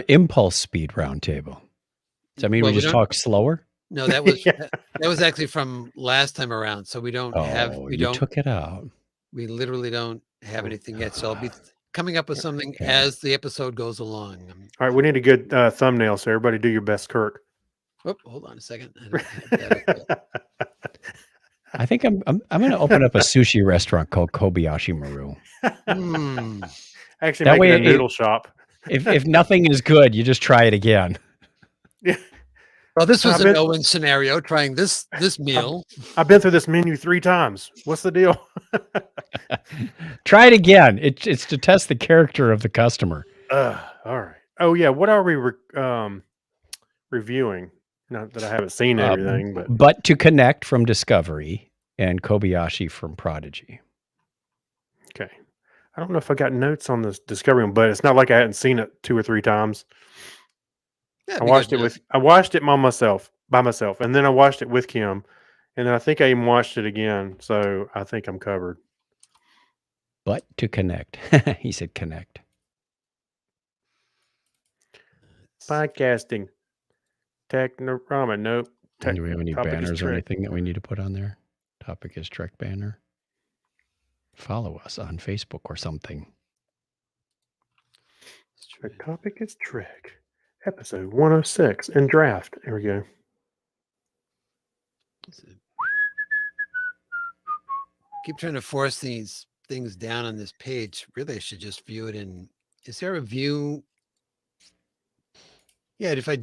Impulse speed roundtable. Does that mean we just talk slower? No, that was actually from last time around. So we don't have. We took it out. We literally don't have anything yet. So I'll be coming up with something as the episode goes along. All right, we need a good thumbnail, so everybody do your best, Kirk. Oh, hold on a second. I don't have that. I think I'm going to open up a sushi restaurant called Kobayashi Maru. Actually, make it a noodle shop. If nothing is good, you just try it again. Yeah. Well, this was a no-win scenario. Trying this meal. I've been through this menu 3 times. What's the deal? Try it again. It's to test the character of the customer. All right. Oh yeah. What are we reviewing? Not that I haven't seen everything, but to connect from Discovery and Kobayashi from Prodigy. Okay. I don't know if I got notes on this Discovery one, but it's not like I hadn't seen it 2 or 3 times. Yeah, I watched it by myself, and then I watched it with Kim, and then I think I even watched it again. So I think I'm covered. But to connect, he said connect. Podcasting, Technorama. Nope. Do we have any banners or anything that we need to put on there? Topic is Trek banner. Follow us on Facebook or something. The topic is Trek. Episode 106 in draft. There we go. Keep trying to force these things down on this page. Really, I should just view it in. Is there a view? Yeah, if I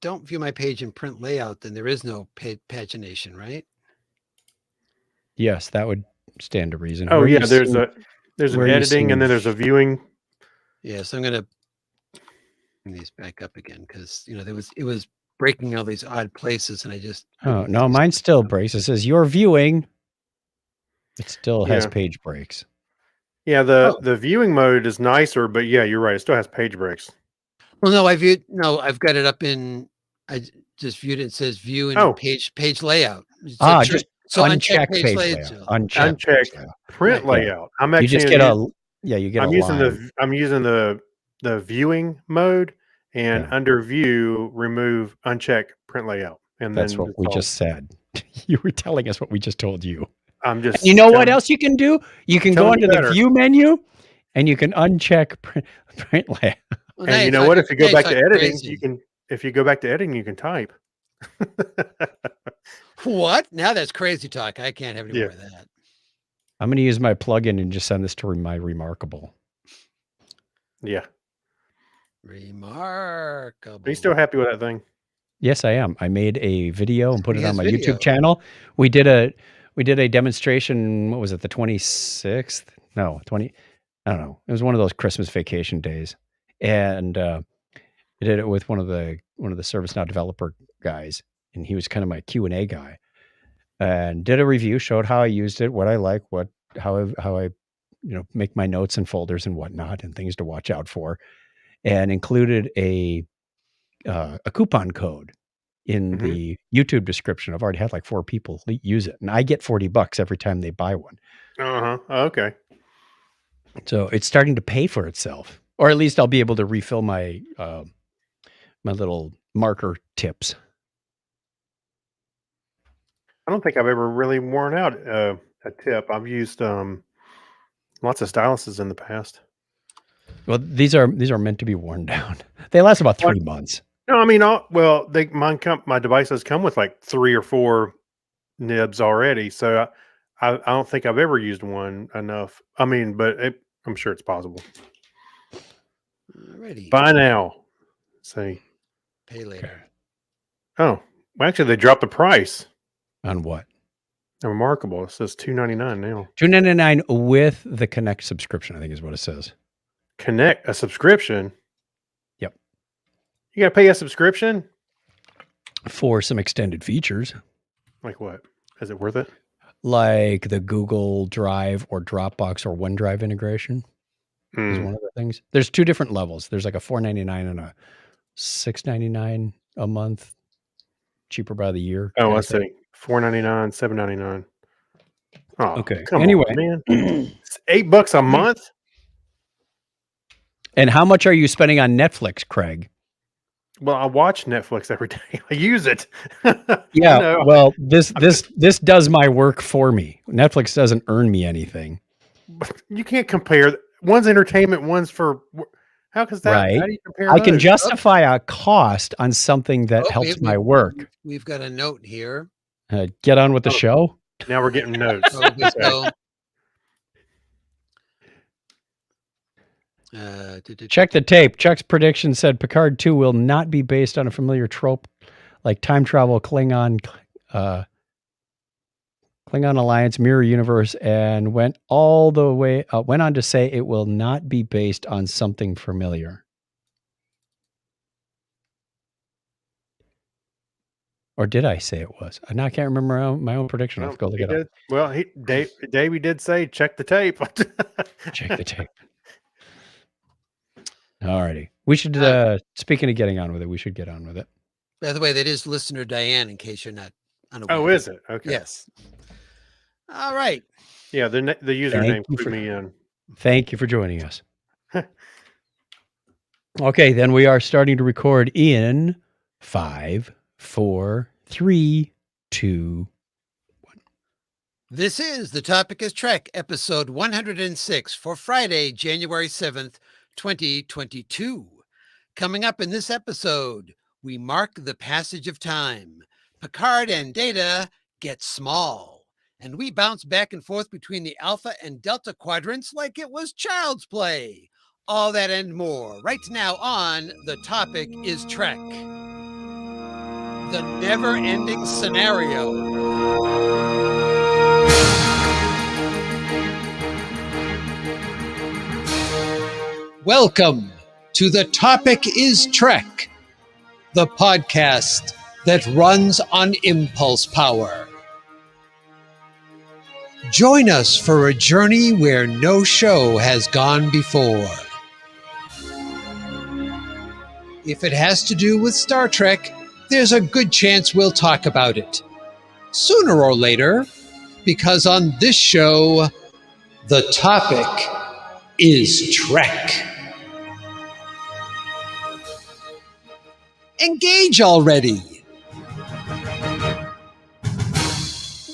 don't view my page in print layout, then there is no pagination, right? Yes, that would stand to reason. Oh yeah, there's an editing and then there's a viewing. Yeah, so I'm gonna bring these back up again because it was breaking all these odd places, and I just no, mine still breaks. It says you're viewing. It still has page breaks. Yeah, the viewing mode is nicer, but yeah, you're right. It still has page breaks. Well, no, I've got it up in. I just viewed it. It says view in page layout. So uncheck page layout. Uncheck print layout. I'm actually you just get you get. I'm using the viewing mode, and under view remove uncheck print layout. And that's what we just said. You were telling us what we just told you. I'm just. You know what else you can do? You can go into the view menu, and you can uncheck print layout. Well, and you know what? If you go back to editing, you can. If you go back to editing, you can type. What? Now that's crazy talk. I can't have any more of that. I'm going to use my plugin and just send this to my Remarkable. Yeah. Remarkable. Are you still happy with that thing? Yes, I am. I made a video and put it on my YouTube channel. We did a demonstration. What was it? The 26th? No, 20. I don't know. It was one of those Christmas vacation days. And I did it with one of the ServiceNow developer guys, and he was kind of my Q&A guy. And did a review, showed how I used it, what I like, how I make my notes and folders and whatnot, and things to watch out for, and included a coupon code in the YouTube description. I've already had like 4 people use it, and I get $40 every time they buy one. Okay. So it's starting to pay for itself. Or at least I'll be able to refill my my little marker tips. I don't think I've ever really worn out a tip. I've used lots of styluses in the past. Well, these are meant to be worn down. They last about 3 months. No, I mean, my devices come with like 3 or 4 nibs already, so I don't think I've ever used one enough. I mean, but I'm sure it's possible. Alrighty. Buy now. See. Pay later. Oh, well, actually, they dropped the price. On what? Remarkable. It says $2.99 now. $2.99 with the Connect subscription, I think is what it says. Connect a subscription? Yep. You got to pay a subscription? For some extended features. Like what? Is it worth it? Like the Google Drive or Dropbox or OneDrive integration is one of the things. There's 2 different levels. There's like a $4.99 and a $6.99 a month, cheaper by the year. Oh, I see. $4.99, $7.99. Oh, okay. Come anyway, on, man. It's $8 a month. And how much are you spending on Netflix, Craig? Well, I watch Netflix every day. I use it. Yeah. Well, this does my work for me. Netflix doesn't earn me anything. You can't compare. One's entertainment, one's for. How does that? Right. How do you compare? I can justify a cost on something that helps my work. We've got a note here. Get on with the show. Now we're getting notes. Check the tape. Chuck's prediction said Picard 2 will not be based on a familiar trope like time travel, Klingon alliance, mirror universe, and went on to say it will not be based on something familiar. Or did I say it was? I can't remember my own prediction. I have to go look it up. Well, Davey did say check the tape. Check the tape. All righty. We should, speaking of getting on with it, we should get on with it. By the way, that is listener Diane, in case you're not unaware. Oh, is it? Okay. Yes. All right. Yeah, the username put me in. Thank you for joining us. Okay, then we are starting to record in 5, 4, 3, 2, 1. This is The Topic is Trek, episode 106 for Friday, January 7th, 2022. Coming up in this episode, we mark the passage of time. Picard and Data get small, and we bounce back and forth between the Alpha and Delta quadrants like it was child's play. All that and more right now on The Topic is Trek. The never-ending scenario. Welcome to The Topic is Trek, the podcast that runs on impulse power. Join us for a journey where no show has gone before. If it has to do with Star Trek, there's a good chance we'll talk about it sooner or later, because on this show, the topic is Trek. Engage already.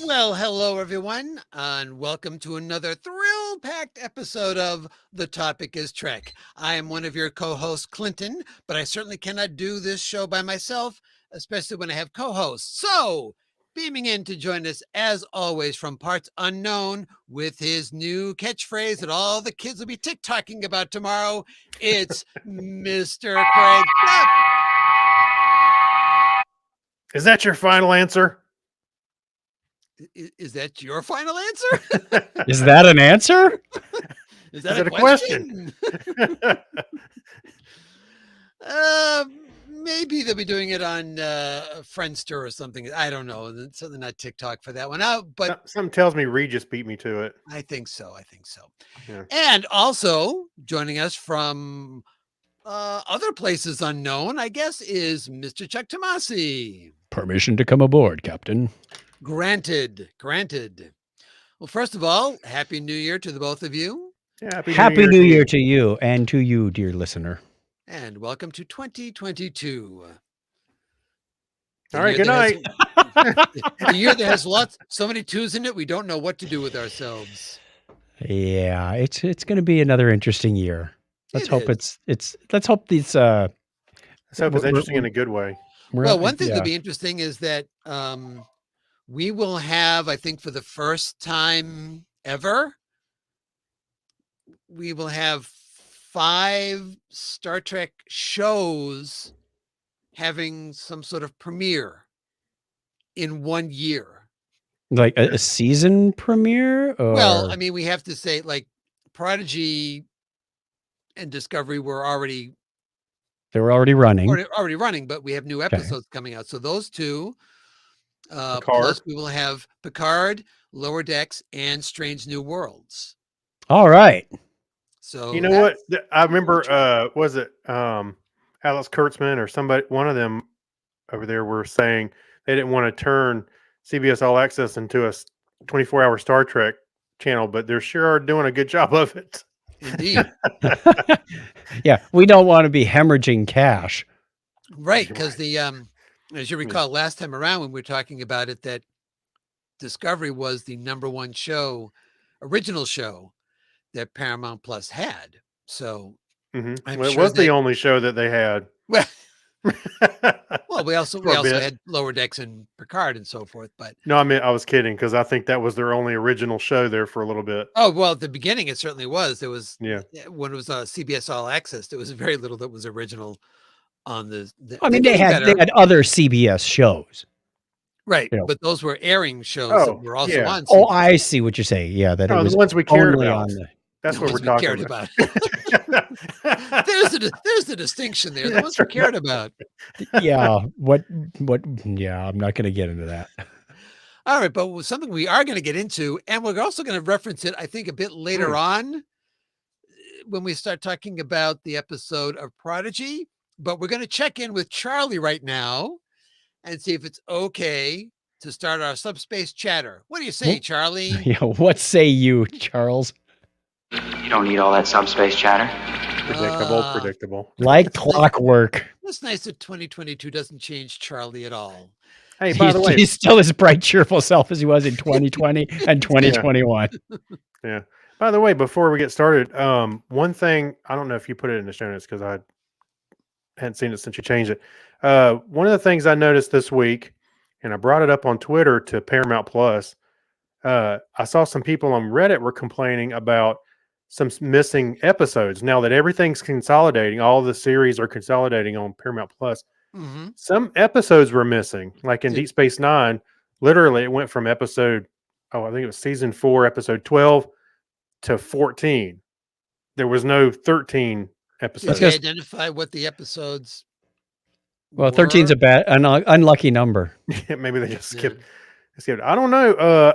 Well, hello, everyone, and welcome to another thrill-packed episode of The Topic is Trek. I am one of your co-hosts, Clinton, but I certainly cannot do this show by myself, especially when I have co-hosts. So, beaming in to join us, as always, from parts unknown, with his new catchphrase that all the kids will be TikToking about tomorrow, it's Mr. Craig. Is that your final answer? Is that your final answer? Is that an answer? Is that a question? Maybe they'll be doing it on Friendster or something. I don't know. Something not TikTok for that one out. But something tells me Regis beat me to it. I think so. Yeah. And also joining us from other places unknown, I guess, is Mr. Chuck Tomasi. Permission to come aboard, Captain. Granted. Well, first of all, Happy New Year to the both of you. Yeah, Happy New Year to you and to you, dear listener. And welcome to 2022. All right, good night. A year that has so many twos in it, we don't know what to do with ourselves. Yeah, it's going to be another interesting year. Let's hope it's interesting in a good way. Well, one thing that'll be interesting is that we will have, I think, for the first time ever, we will have 5 Star Trek shows having some sort of premiere in 1 year. Like a season premiere? Or... Well, I mean, we have to say, like, Prodigy and Discovery were already... They were already running. Already running, but we have new episodes coming out. So those two, plus we will have Picard, Lower Decks, and Strange New Worlds. All right. So you know what? I remember, was it Alex Kurtzman or somebody, one of them over there were saying they didn't want to turn CBS All Access into a 24-hour Star Trek channel, but they sure are doing a good job of it. Indeed. Yeah, we don't want to be hemorrhaging cash. Right, because the as you recall, last time around when we were talking about it, that Discovery was the #1 show, original show that Paramount Plus had. So I'm well, it sure was the only show that they had. Well, we also had Lower Decks and Picard and so forth, but no, I mean I was kidding because I think that was their only original show there for a little bit. oh well, at the beginning it certainly was. There was Yeah. when it was CBS All Access, there was very little that was original on the I mean, they had other CBS shows. Right, you know. but those were airing shows that were also on CBS. Oh, I see what you're saying. Yeah, that it was the ones we cared about. On the, That's what we're talking about. There's the distinction there. The ones we cared about. Yeah. Yeah, I'm not going to get into that. All right, but something we are going to get into, and we're also going to reference it, I think, a bit later on when we start talking about the episode of Prodigy. But we're going to check in with Charlie right now and see if it's okay to start our subspace chatter. What do you say, Charlie? Yeah, what say you, Charles? You don't need all that subspace chatter. Predictable. Like clockwork. It's nice that 2022 doesn't change Charlie at all. Hey, by the way, he's still as bright, cheerful self as he was in 2020 and 2021. Yeah. By the way, before we get started, one thing, I don't know if you put it in the show notes because I hadn't seen it since you changed it. One of the things I noticed this week, and I brought it up on Twitter to Paramount Plus, I saw some people on Reddit were complaining about some missing episodes. Now that everything's consolidating, all the series are consolidating on Paramount Plus. Some episodes were missing, like in Deep Space Nine. Literally, it went from episode, I think it was season 4, episode 12 to 14. There was no 13 episodes. Did they identify what the episodes? Well, 13's a bad, unlucky number. Maybe they just skipped. I don't know.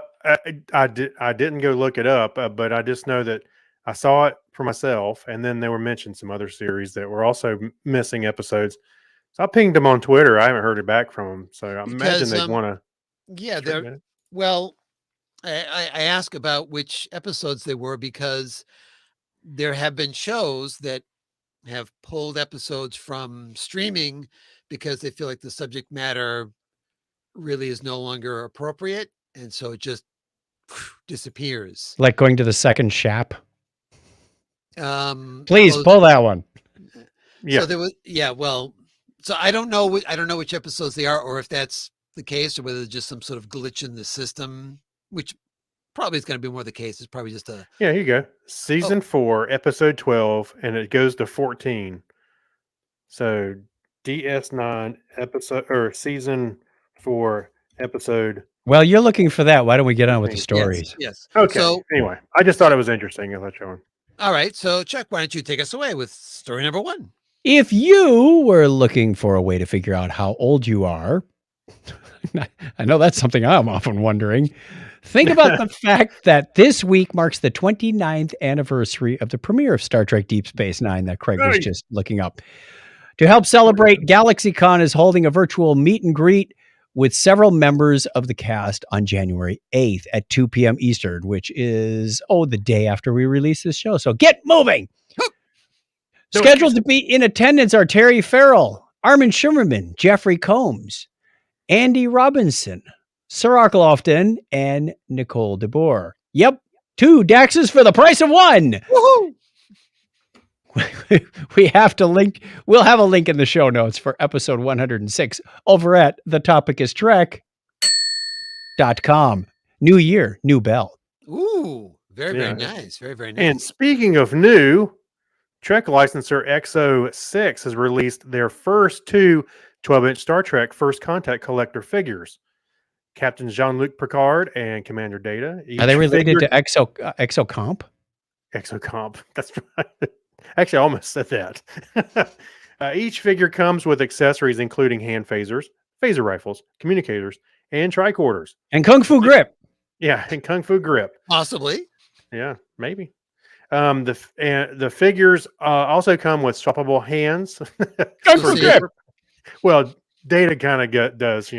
I didn't go look it up, but I just know that I saw it for myself, and then they were mentioned some other series that were also missing episodes. So I pinged them on Twitter. I haven't heard it back from them, so I imagine they'd want to. Yeah, well, I ask about which episodes they were because there have been shows that have pulled episodes from streaming because they feel like the subject matter really is no longer appropriate, and so it just disappears. Like going to the second shap. Please pull that one. Yeah. So there was, well, so I don't know which episodes they are, or if that's the case, or whether it's just some sort of glitch in the system, which probably is going to be more the case. It's probably just a. Yeah, here you go. Season 4, episode 12, and it goes to 14. So DS9 episode, or season 4, episode. Well, you're looking for that. Why don't we get on with the stories? Yes. Okay. So anyway, I just thought it was interesting. I'll let you on. All right. So Chuck, why don't you take us away with story number 1? If you were looking for a way to figure out how old you are, I know that's something I'm often wondering. Think about the fact that this week marks the 29th anniversary of the premiere of Star Trek Deep Space Nine that Craig was just looking up. To help celebrate, GalaxyCon is holding a virtual meet and greet with several members of the cast on January 8th at 2 p.m. Eastern, which is, the day after we release this show. So get moving. Scheduled to be in attendance are Terry Farrell, Armin Shimmerman, Jeffrey Combs, Andy Robinson, Sirach Lofton, and Nicole DeBoer. Yep, 2 Daxes for the price of 1. Woohoo! We have to link. We'll have a link in the show notes for episode 106 over at thetopicistrek.com. New year, new bell. Ooh, very nice. Very, very nice. And speaking of new, Trek licensor XO6 has released their first 2 12-inch Star Trek First Contact collector figures. Captain Jean-Luc Picard and Commander Data. Are they related to Exocomp? Exocomp. That's right. Actually, I almost said that. Each figure comes with accessories including hand phasers, phaser rifles, communicators, and tricorders. And Kung Fu grip. Yeah, and Kung Fu grip. Possibly. Yeah, maybe. The figures also come with swappable hands. Kung Fu grip. Well, Data kind of goes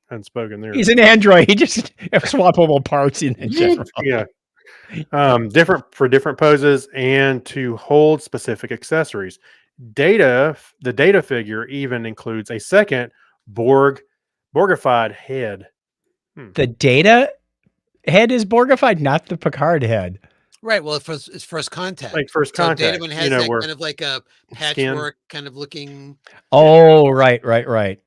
unspoken there. He's an android. He just has swappable parts in general. Yeah. Different for different poses and to hold specific accessories. The data figure even includes a second Borgified head. The Data head is Borgified, not the Picard head. Right. Well, it's first contact. Like first So contact. Data one has that kind of like a patchwork kind of looking. Oh, right.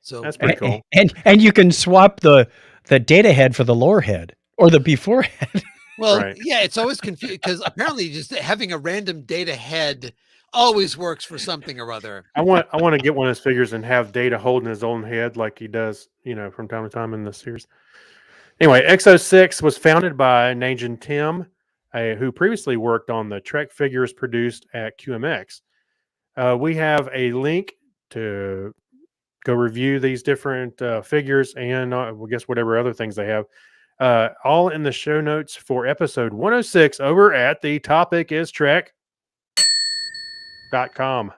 So that's pretty cool. And you can swap the Data head for the lore head or the before head. Well, Right. yeah, it's always confused because apparently just having a random Data head always works for something or other. I want to get one of his figures and have Data holding his own head like he does, from time to time in the series. Anyway, X06 was founded by Najin Tim, who previously worked on the Trek figures produced at QMX. We have a link to go review these different figures and I guess whatever other things they have. All in the show notes for episode 106 over at the topicisTrek.com.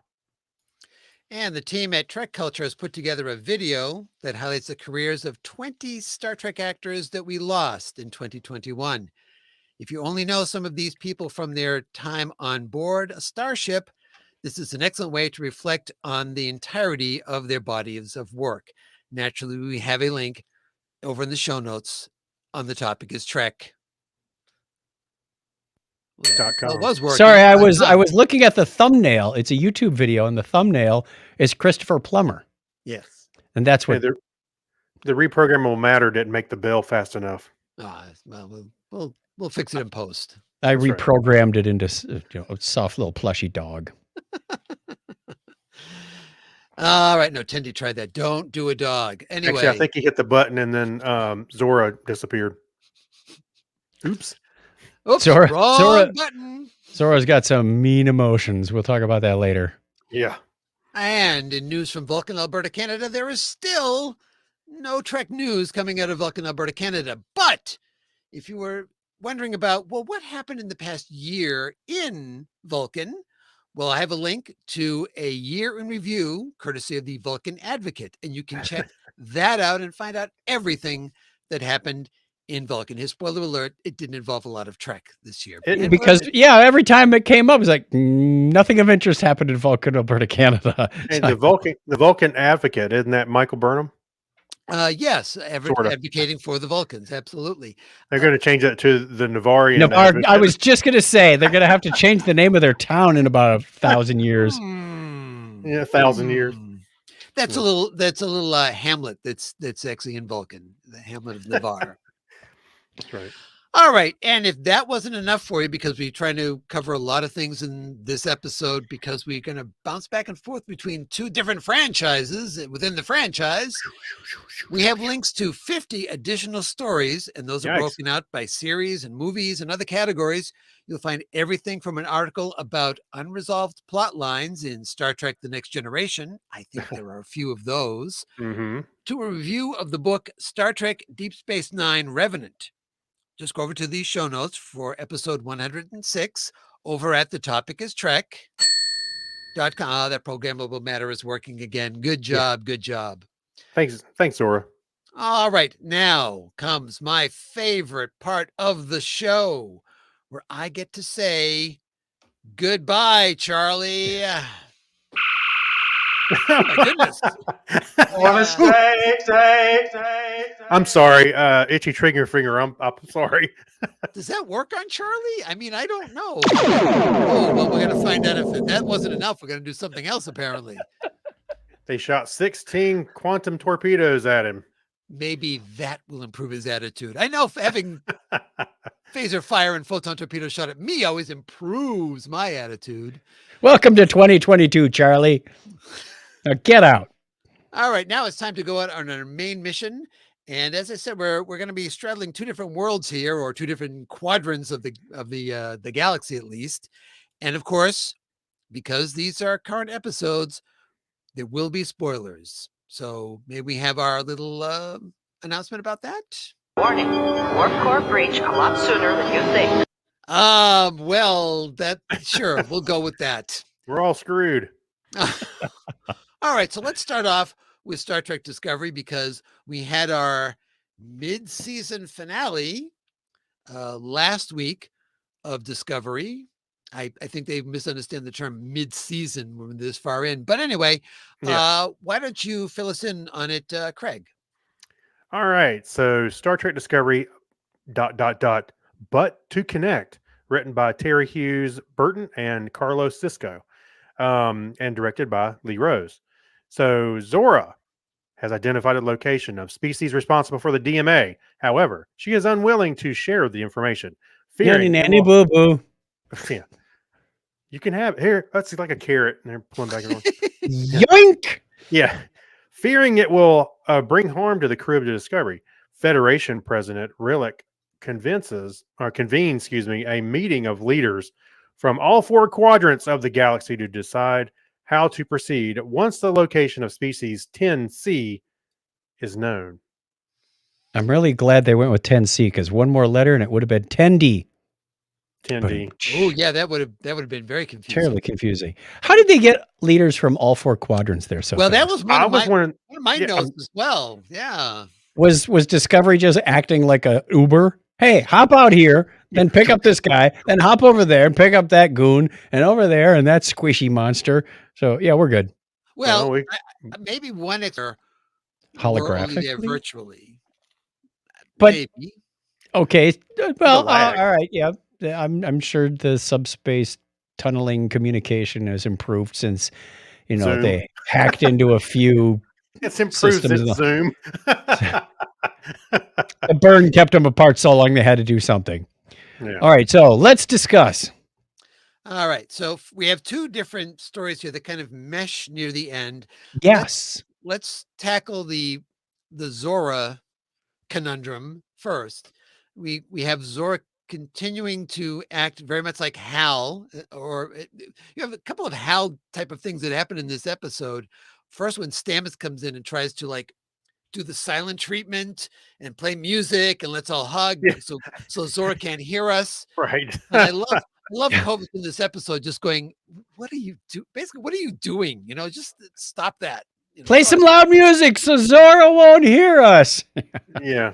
And the team at Trek Culture has put together a video that highlights the careers of 20 Star Trek actors that we lost in 2021. If you only know some of these people from their time on board a starship, this is an excellent way to reflect on the entirety of their bodies of work. Naturally, we have a link over in the show notes on the topic is Trek. Well, it was working. Sorry, I was looking at the thumbnail. It's a YouTube video, and the thumbnail is Christopher Plummer. Yes, and that's what the reprogrammable matter didn't make the bell fast enough. Well, we'll fix it in post. I reprogrammed it into a soft little plushy dog. All right, no, Tendy tried that. Don't do a dog. Anyway, actually, I think he hit the button and then Zora disappeared. Oops, wrong button. Zora's got some mean emotions. We'll talk about that later. Yeah. And in news from Vulcan, Alberta, Canada, there is still no Trek news coming out of Vulcan, Alberta, Canada. But if you were wondering about, well, what happened in the past year in Vulcan? Well, I have a link to a year in review, courtesy of the Vulcan Advocate, and you can check that out and find out everything that happened in Vulcan. His spoiler alert, it didn't involve a lot of Trek this year. Because every time it came up, it was like nothing of interest happened in Vulcan, Alberta, Canada. And the Vulcan Advocate, isn't that Michael Burnham? Yes, advocating for the Vulcans, absolutely. They're going to change that to the Navarian. I was just going to say they're going to have to change the name of their town in about 1,000 years. Yeah, 1,000 years. That's a little Hamlet. That's actually in Vulcan, the Hamlet of Navarre. That's right. All right. And if that wasn't enough for you, because we're trying to cover a lot of things in this episode, because we're going to bounce back and forth between two different franchises within the franchise, we have links to 50 additional stories, and those are broken out by series and movies and other categories. You'll find everything from an article about unresolved plot lines in Star Trek The Next Generation. I think there are a few of those. Mm-hmm. To a review of the book Star Trek Deep Space Nine Revenant. Just go over to the show notes for episode 106 over at the topic is Trek.com. That programmable matter is working again. Good job. Good job. Thanks, Zora. All right. Now comes my favorite part of the show where I get to say goodbye, Charlie. Oh my goodness. I'm sorry. Itchy trigger finger. I'm sorry. Does that work on Charlie? I mean, I don't know. Oh, well, we're going to find out if that wasn't enough. We're going to do something else, apparently. They shot 16 quantum torpedoes at him. Maybe that will improve his attitude. I know having phaser fire and photon torpedo shot at me always improves my attitude. Welcome to 2022, Charlie. Now get out. All right, now it's time to go out on our main mission. And as I said, we're going to be straddling two different worlds here, or two different quadrants of the galaxy, at least. And of course, because these are current episodes, there will be spoilers. So may we have our little announcement about that? Warning, warp core breach a lot sooner than you think. Well, sure, we'll go with that. We're all screwed. All right, so let's start off with Star Trek Discovery, because we had our mid-season finale last week of Discovery. I think they misunderstand the term mid-season when this far in. But anyway, why don't you fill us in on it, Craig? All right. So Star Trek Discovery ... But to Connect, written by Terry Hughes Burton and Carlos Cisco, and directed by Lee Rose. So Zora has identified a location of species responsible for the DMA. However, she is unwilling to share the information, fearing Nanny boo boo. Yeah. You can have here. That's like a carrot, and they're pulling back and forth. Yoink! Yeah, fearing it will bring harm to the crew of the Discovery. Federation President Rillick convenes, a meeting of leaders from all four quadrants of the galaxy to decide how to proceed once the location of species 10C is known. I'm really glad they went with 10C because one more letter and it would have been 10D. 10D. Oh yeah, that would have been very confusing. Terribly confusing. How did they get leaders from all four quadrants there so well, fast? that was one of my notes as well. Yeah. Was Discovery just acting like a Uber? Hey, hop out here, then pick up this guy, then hop over there and pick up that goon, and over there and that squishy monster. So yeah, we're good. Well, maybe one extra holographically, there virtually. But maybe. Okay, well, all right, yeah. I'm sure the subspace tunneling communication has improved since, Zoom. They hacked into a few. It's improved since Zoom. The burn kept them apart so long they had to do something. Yeah. All right, so let's discuss. All right, so we have two different stories here that kind of mesh near the end. Yes. Let's tackle the Zora conundrum first. We have Zora continuing to act very much like Hal, or you have a couple of Hal type of things that happen in this episode. First, when Stamets comes in and tries to do the silent treatment and play music and let's all hug, so Zora can't hear us. Right. And I love Kovacs in this episode just going, "What are you do? Basically, what are you doing? Just stop that. Play some loud music so Zora won't hear us." Yeah.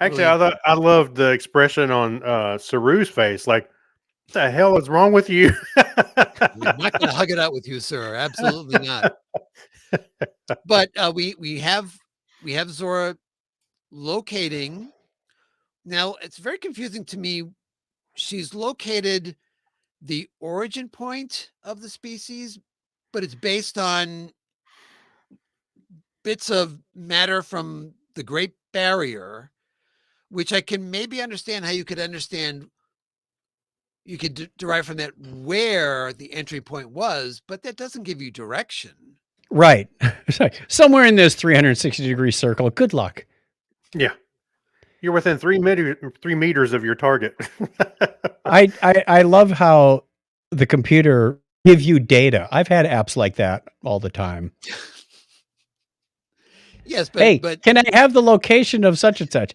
Actually, I loved the expression on Saru's face. Like, what the hell is wrong with you? I'm not going to hug it out with you, sir. Absolutely not. But we have Zora locating. Now, it's very confusing to me. She's located the origin point of the species, but it's based on bits of matter from the Great Barrier, which I can maybe understand how you could derive from that where the entry point was, but that doesn't give you direction. Right. Somewhere in this 360-degree circle. Good luck. Yeah. You're within 3 meters of your target. I love how the computer give you data. I've had apps like that all the time. Yes, but hey, can I have the location of such and such?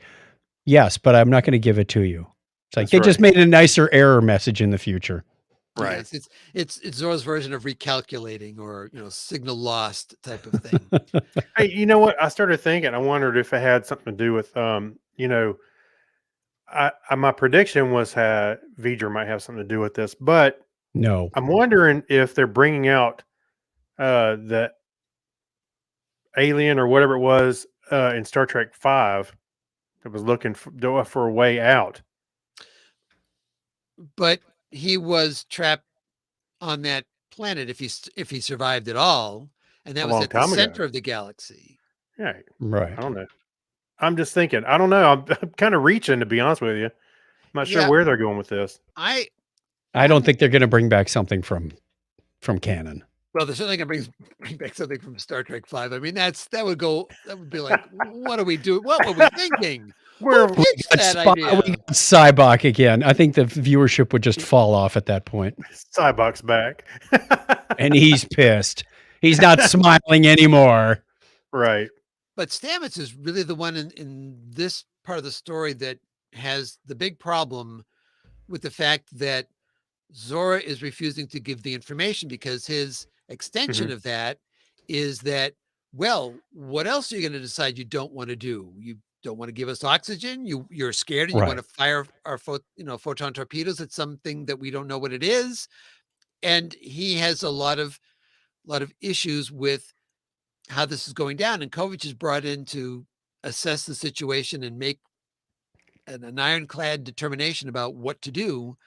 Yes, but I'm not going to give it to you. It's like they just made a nicer error message in the future. Right. Yes, it's Zora's version of recalculating or signal lost type of thing. Hey, you know what? I started thinking. I wondered if it had something to do with my prediction was V'ger might have something to do with this, but no. I'm wondering if they're bringing out the alien or whatever it was in Star Trek 5 that was looking for a way out. But he was trapped on that planet if he survived at all, and that was at the center of the galaxy. Yeah, right. I don't know. I'm just thinking. I don't know. I'm kind of reaching, to be honest with you. I'm not sure where they're going with this. I don't think they're going to bring back something from canon. Well, they're certainly going to bring back something from Star Trek 5. I mean, that would be like, what are we doing? What were we thinking? We got Cybok again. I think the viewership would just fall off at that point. Cybok's back. And he's pissed. He's not smiling anymore. Right. But Stamets is really the one in this part of the story that has the big problem with the fact that Zora is refusing to give the information because his extension of that is that, well, what else are you going to decide you don't want to do? don't want to give us oxygen. You're scared and you want Right. to fire our photon torpedoes at something that we don't know what it is. And he has a lot of issues with how this is going down. And Kovic is brought in to assess the situation and make an ironclad determination about what to do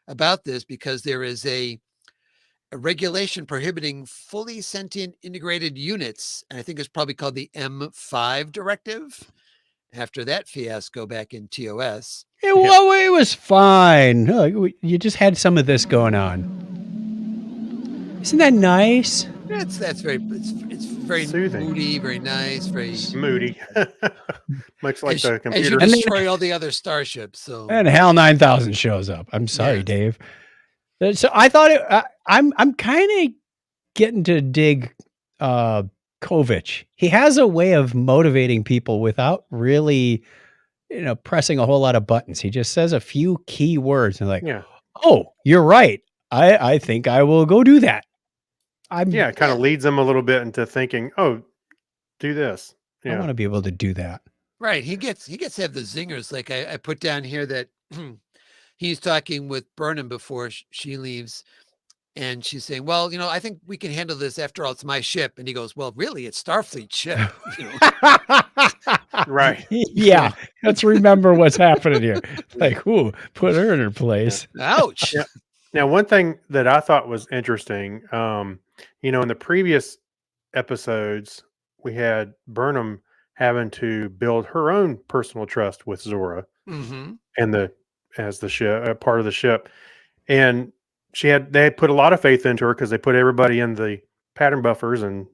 about this, because there is a regulation prohibiting fully sentient integrated units. And I think it's probably called the M5 directive. After that fiasco back in TOS. It was fine. You just had some of this going on. Isn't that nice? It's very soothing, moody, very nice, very moody. Much like the computer. As you destroy all the other starships. So and HAL 9000 shows up. I'm sorry, Dave. So I thought I'm kind of getting to dig Kovic. He has a way of motivating people without really, pressing a whole lot of buttons. He just says a few key words and like, oh, you're right. I think I will go do that. It kind of leads them a little bit into thinking, oh, do this. I want to be able to do that. Right. He gets to have the zingers. Like I put down here that he's talking with Burnham before she leaves. And she's saying, well, I think we can handle this. After all, it's my ship. And he goes, well, really, it's Starfleet ship. Right. Yeah. Let's remember what's happening here. Like, ooh, put her in her place. Ouch. Yeah. Now, one thing that I thought was interesting, in the previous episodes, we had Burnham having to build her own personal trust with Zora and as the ship, part of the ship. And they had put a lot of faith into her because they put everybody in the pattern buffers and,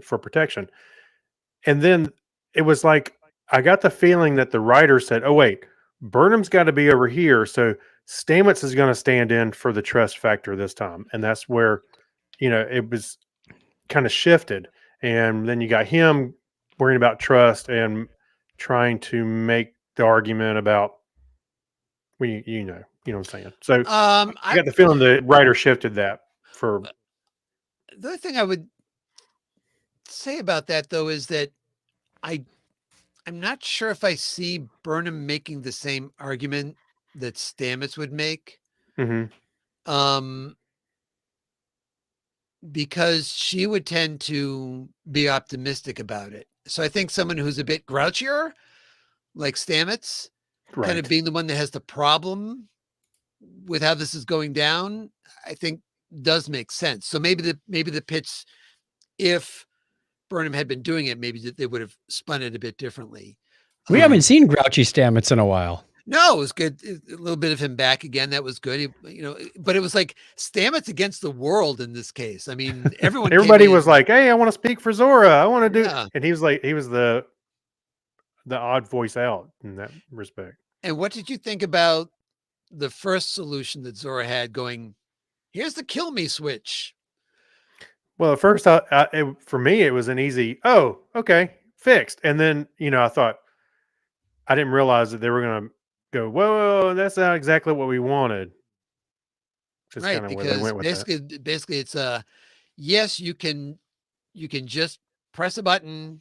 for protection. And then it was like, I got the feeling that the writer said, oh, wait, Burnham's got to be over here. So Stamets is going to stand in for the trust factor this time. And that's where, it was kind of shifted. And then you got him worrying about trust and trying to make the argument about, you know what I'm saying? So I got the feeling the writer shifted that for. The other thing I would say about that, though, is that I'm not sure if I see Burnham making the same argument that Stamets would make. Because she would tend to be optimistic about it. So I think someone who's a bit grouchier, like Stamets, kind of being the one that has the problem with how this is going down, I think does make sense. So maybe the pitch, if Burnham had been doing it, maybe they would have spun it a bit differently. We haven't seen grouchy Stamets in a while. No, it was good. A little bit of him back again. That was good. But it was like Stamets against the world in this case. I mean, everybody was like, hey, I want to speak for Zora. I want to do. And he was like, he was the odd voice out in that respect. And what did you think about the first solution that Zora had going, here's the kill me switch? Well, at first, for me, it was an easy, oh, okay, fixed. And then, I thought, I didn't realize that they were going to go, whoa, that's not exactly what we wanted. Just right, because basically it's yes, you can just press a button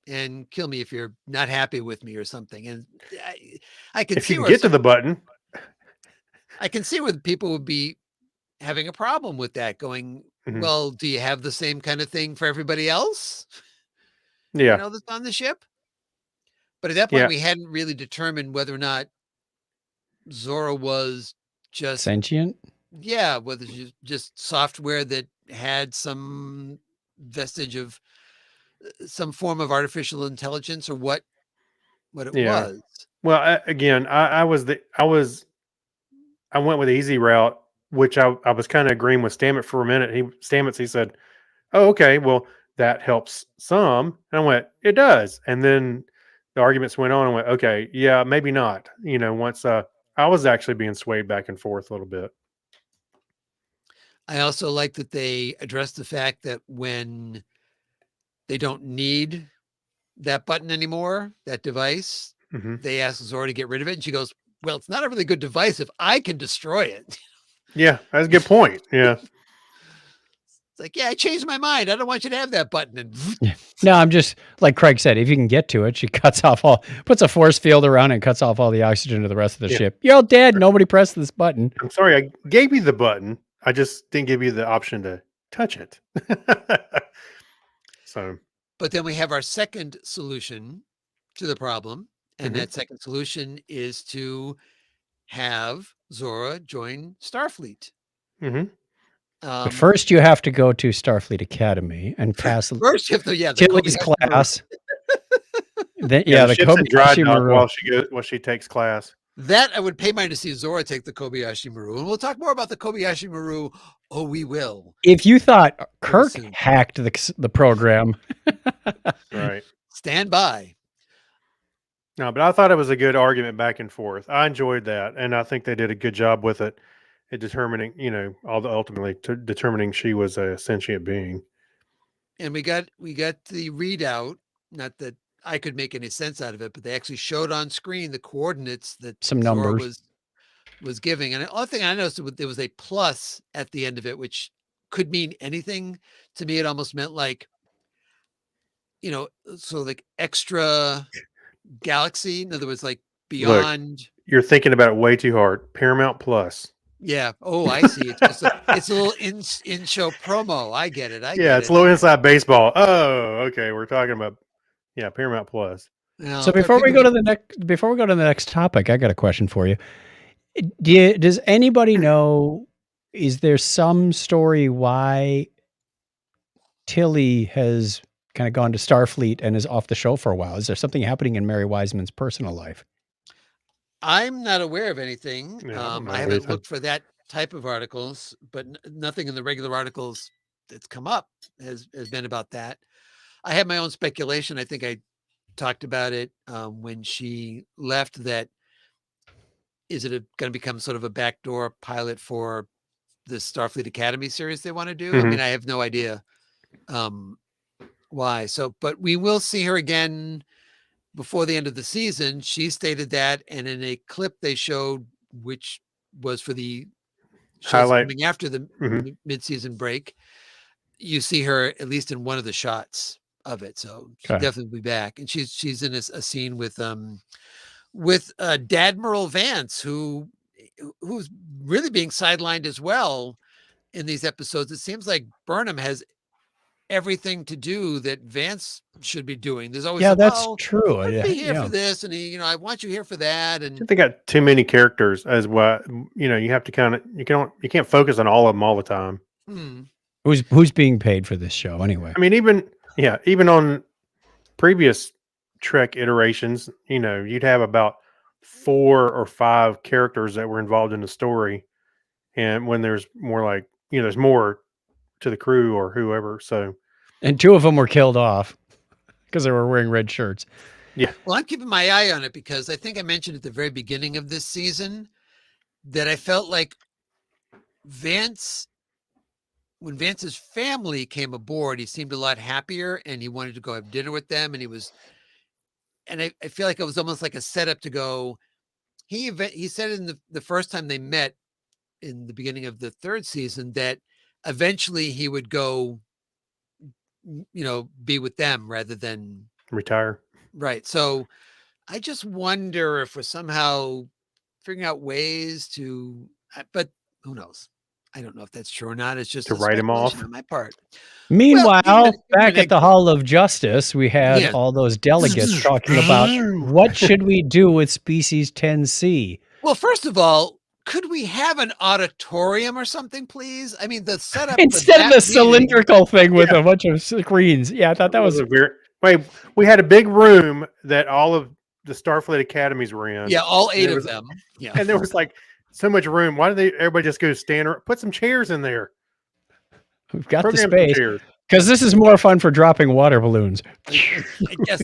and kill me if you're not happy with me or something. And I can see if you get to the button, I can see where people would be having a problem with that, going, well, do you have the same kind of thing for everybody else? Yeah. That's on the ship. But at that point, we hadn't really determined whether or not Zora was just sentient. Yeah, whether it's just software that had some vestige of some form of artificial intelligence, or what it was. Well, I went with the easy route, which I was kind of agreeing with Stamets for a minute. He said, "Oh, okay, well that helps some," and I went, "It does," and then the arguments went on and went, okay, yeah, maybe not. Once I was actually being swayed back and forth a little bit. I also like that they addressed the fact that when they don't need that button anymore, that device, they ask Zora to get rid of it. And she goes, well, it's not a really good device if I can destroy it. Yeah, that's a good point. Yeah. It's like, yeah, I changed my mind. I don't want you to have that button. And No, I'm just like Craig said. If you can get to it, she puts a force field around it and cuts off all the oxygen to the rest of the ship. You're all dead. Nobody pressed this button. I'm sorry, I gave you the button. I just didn't give you the option to touch it. So, but then we have our second solution to the problem, and that second solution is to have Zora join Starfleet. But first, you have to go to Starfleet Academy and pass. First, you have to Tilly's class. Then, the ship's in dry dock while she takes class. That I would pay mine to see Zora take the Kobayashi Maru, and we'll talk more about the Kobayashi Maru. Oh, we will. If you thought Kirk hacked the program, right? Stand by. No, but I thought it was a good argument back and forth. I enjoyed that, and I think they did a good job with it at determining, ultimately determining she was a sentient being. And we got the readout. Not that I could make any sense out of it, but they actually showed on screen the coordinates that some numbers was giving. And the other thing I noticed, there was a plus at the end of it, which could mean anything. To me, it almost meant like, so like extra galaxy. In other words, like beyond. Look, you're thinking about it way too hard. Paramount Plus. Yeah. Oh, I see. It's a little in-show promo. I get it. It's a little inside baseball. Oh, okay. We're talking about Paramount Plus. So before we go to the next topic, I got a question for you. Does anybody know? Is there some story why Tilly has kind of gone to Starfleet and is off the show for a while? Is there something happening in Mary Wiseman's personal life? I'm not aware of anything. I haven't looked for that type of articles, but nothing in the regular articles that's come up has been about that. I have my own speculation. I think I talked about it when she left. That is it going to become sort of a backdoor pilot for the Starfleet Academy series they want to do? I mean, I have no idea why. So, but we will see her again before the end of the season. She stated that, and in a clip they showed, which was for the shows coming after the mid-season break, you see her at least in one of the shots of it. So she'll definitely be back, and she's in a scene with Dadmiral Vance, who's really being sidelined as well in these episodes. It seems like Burnham has everything to do that Vance should be doing. There's always that's true. I'd be here for this, and I want you here for that. And they got too many characters as well. You have to you can't focus on all of them all the time. Who's being paid for this show anyway? I mean, even on previous Trek iterations, you'd have about 4 or 5 characters that were involved in the story, and when there's more like there's more to the crew or whoever. So, and 2 of them were killed off because they were wearing red shirts. Yeah. Well, I'm keeping my eye on it because I think I mentioned at the very beginning of this season that I felt like when Vance's family came aboard, he seemed a lot happier and he wanted to go have dinner with them. And I feel like it was almost like a setup to go. He said in the first time they met in the beginning of the 3rd season that eventually he would go, be with them rather than retire. Right. So I just wonder if we're somehow figuring out ways to, but who knows? I don't know if that's true or not. It's just to write him off on my part. Meanwhile, back at the Hall of Justice, we had all those delegates talking about what should we do with species 10C. Well, first of all, could we have an auditorium or something, please? I mean, the setup instead of the cylindrical thing with a bunch of screens. Yeah, I thought that was weird. Wait, we had a big room that all of the Starfleet academies were in. Yeah, all 8 of them. Yeah, and there was like so much room. Why did everybody just go stand or put some chairs in there? We've got the space because this is more fun for dropping water balloons. I guess.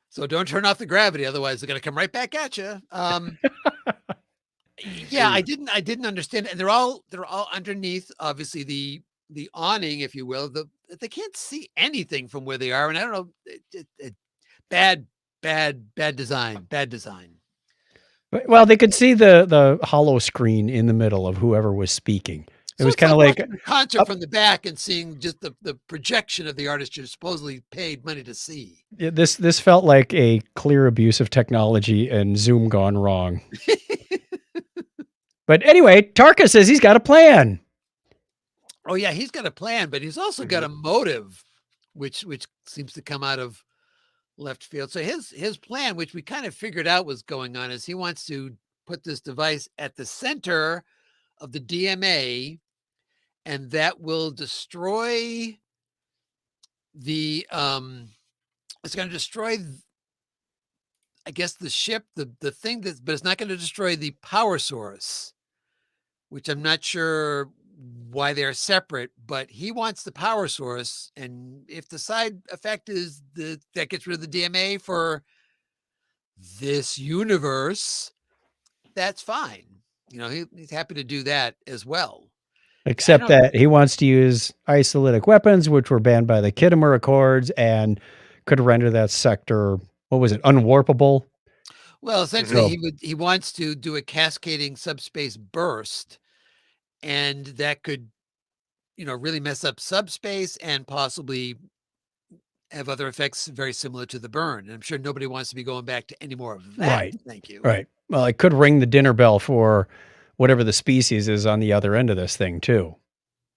So don't turn off the gravity, otherwise they're going to come right back at you. Yeah, I didn't understand. And they're all underneath, obviously the awning, if you will. They can't see anything from where they are, and I don't know. Bad design. Bad design. Well, they could see the hollow screen in the middle of whoever was speaking. It was kind of like a concert from the back and seeing just the projection of the artist you're supposedly paid money to see. this felt like a clear abuse of technology and Zoom gone wrong. But anyway, Tarka says he's got a plan. Oh yeah, he's got a plan, but he's also got a motive, which seems to come out of left field. So his plan, which we kind of figured out was going on, is he wants to put this device at the center of the DMA, and that will destroy the it's going to destroy, I guess, the ship, the thing that, but it's not going to destroy the power source, which I'm not sure why they're separate, but he wants the power source. And if the side effect is that gets rid of the DMA for this universe, that's fine. You know, he's happy to do that as well. Except that he wants to use isolytic weapons, which were banned by the Khitomer Accords and could render that sector, what was it, unwarpable? Well, essentially, he wants to do a cascading subspace burst, and that could, you know, really mess up subspace and possibly have other effects very similar to the burn. And I'm sure nobody wants to be going back to any more of that. Right. Thank you. Right. Well, it could ring the dinner bell for whatever the species is on the other end of this thing too.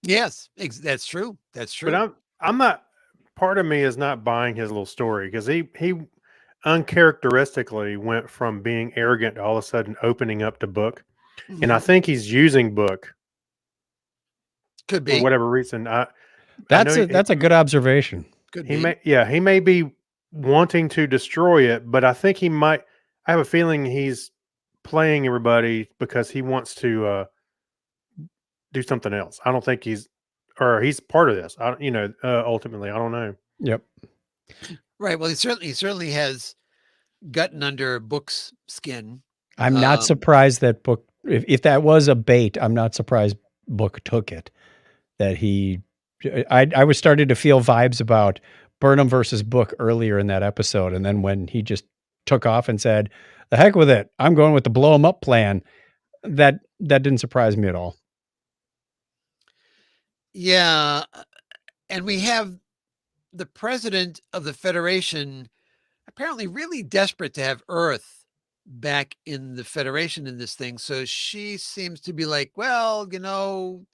Yes, that's true. That's true. But I'm not, part of me is not buying his little story, because he uncharacteristically went from being arrogant to all of a sudden opening up to Book. Mm-hmm. And I think he's using Book. Could be. For whatever reason. That's a good observation. Could he be. He may be wanting to destroy it, but I think he might, I have a feeling he's playing everybody because he wants to do something else. I don't think he's part of this. Ultimately, I don't know. Yep. Right. Well, he certainly has gotten under Book's skin. I'm not surprised that Book, if that was a bait, I'm not surprised Book took it. That I was starting to feel vibes about Burnham versus Book earlier in that episode. And then when he just took off and said, the heck with it, I'm going with the blow him up plan, that didn't surprise me at all. Yeah. And we have the president of the Federation apparently really desperate to have Earth back in the Federation in this thing. So she seems to be like, well, you know,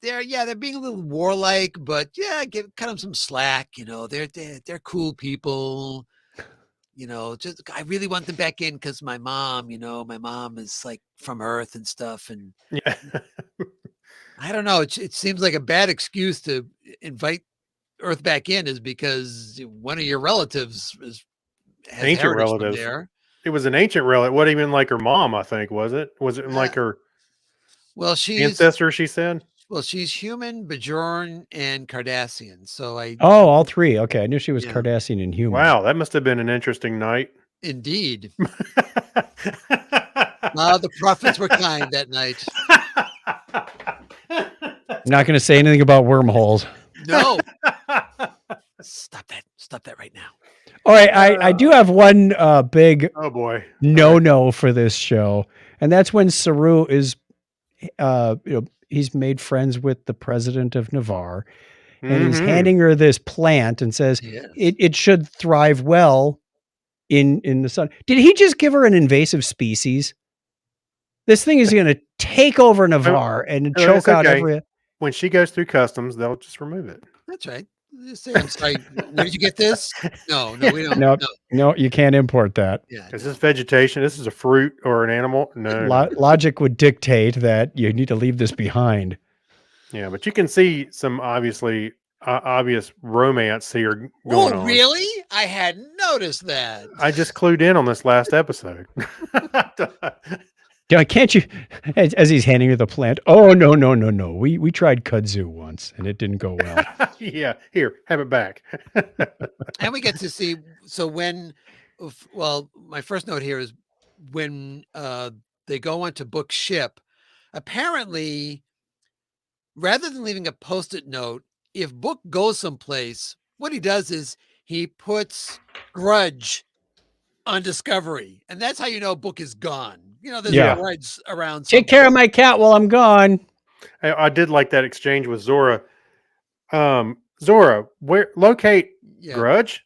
they're being a little warlike, but yeah, cut them some slack. You know, they're cool people. You know, just I really want them back in because my mom is like from Earth and stuff. And yeah, I don't know. It seems like a bad excuse to invite Earth back in is because one of your relatives has ancient relatives there. It was an ancient relative. What, even like her mom? I think was it like her? Well, she's ancestor. She said. Well, she's human, Bajoran, and Cardassian. So all three. Okay, I knew she was Cardassian and human. Wow, that must have been an interesting night. Indeed. The prophets were kind that night. I'm not going to say anything about wormholes. No. Stop that right now. All right, I do have one big no for this show, and that's when Saru is, he's made friends with the president of Navarre, and he's handing her this plant and says it should thrive well in the sun. Did he just give her an invasive species? This thing is going to take over Navarre and choke out every. When she goes through customs, they'll just remove it. That's right. Just say, I'm sorry. Where did you get this? No, we don't. No, you can't import that. Yeah. Is this vegetation? This is a fruit or an animal? No. Logic would dictate that you need to leave this behind. Yeah, but you can see some obvious romance here going on. Oh, really? I hadn't noticed that. I just clued in on this last episode. Can't you? As he's handing her the plant. Oh, no. We tried kudzu once, and it didn't go well. Yeah, here, have it back. And we get to see. So when, my first note here is when they go onto Book's ship. Apparently, rather than leaving a post-it note, if Book goes someplace, what he does is he puts grudge on Discovery, and that's how you know Book is gone. You know, there's words around. Take care of my cat while I'm gone. I did like that exchange with Zora. Zora, where locate Grudge?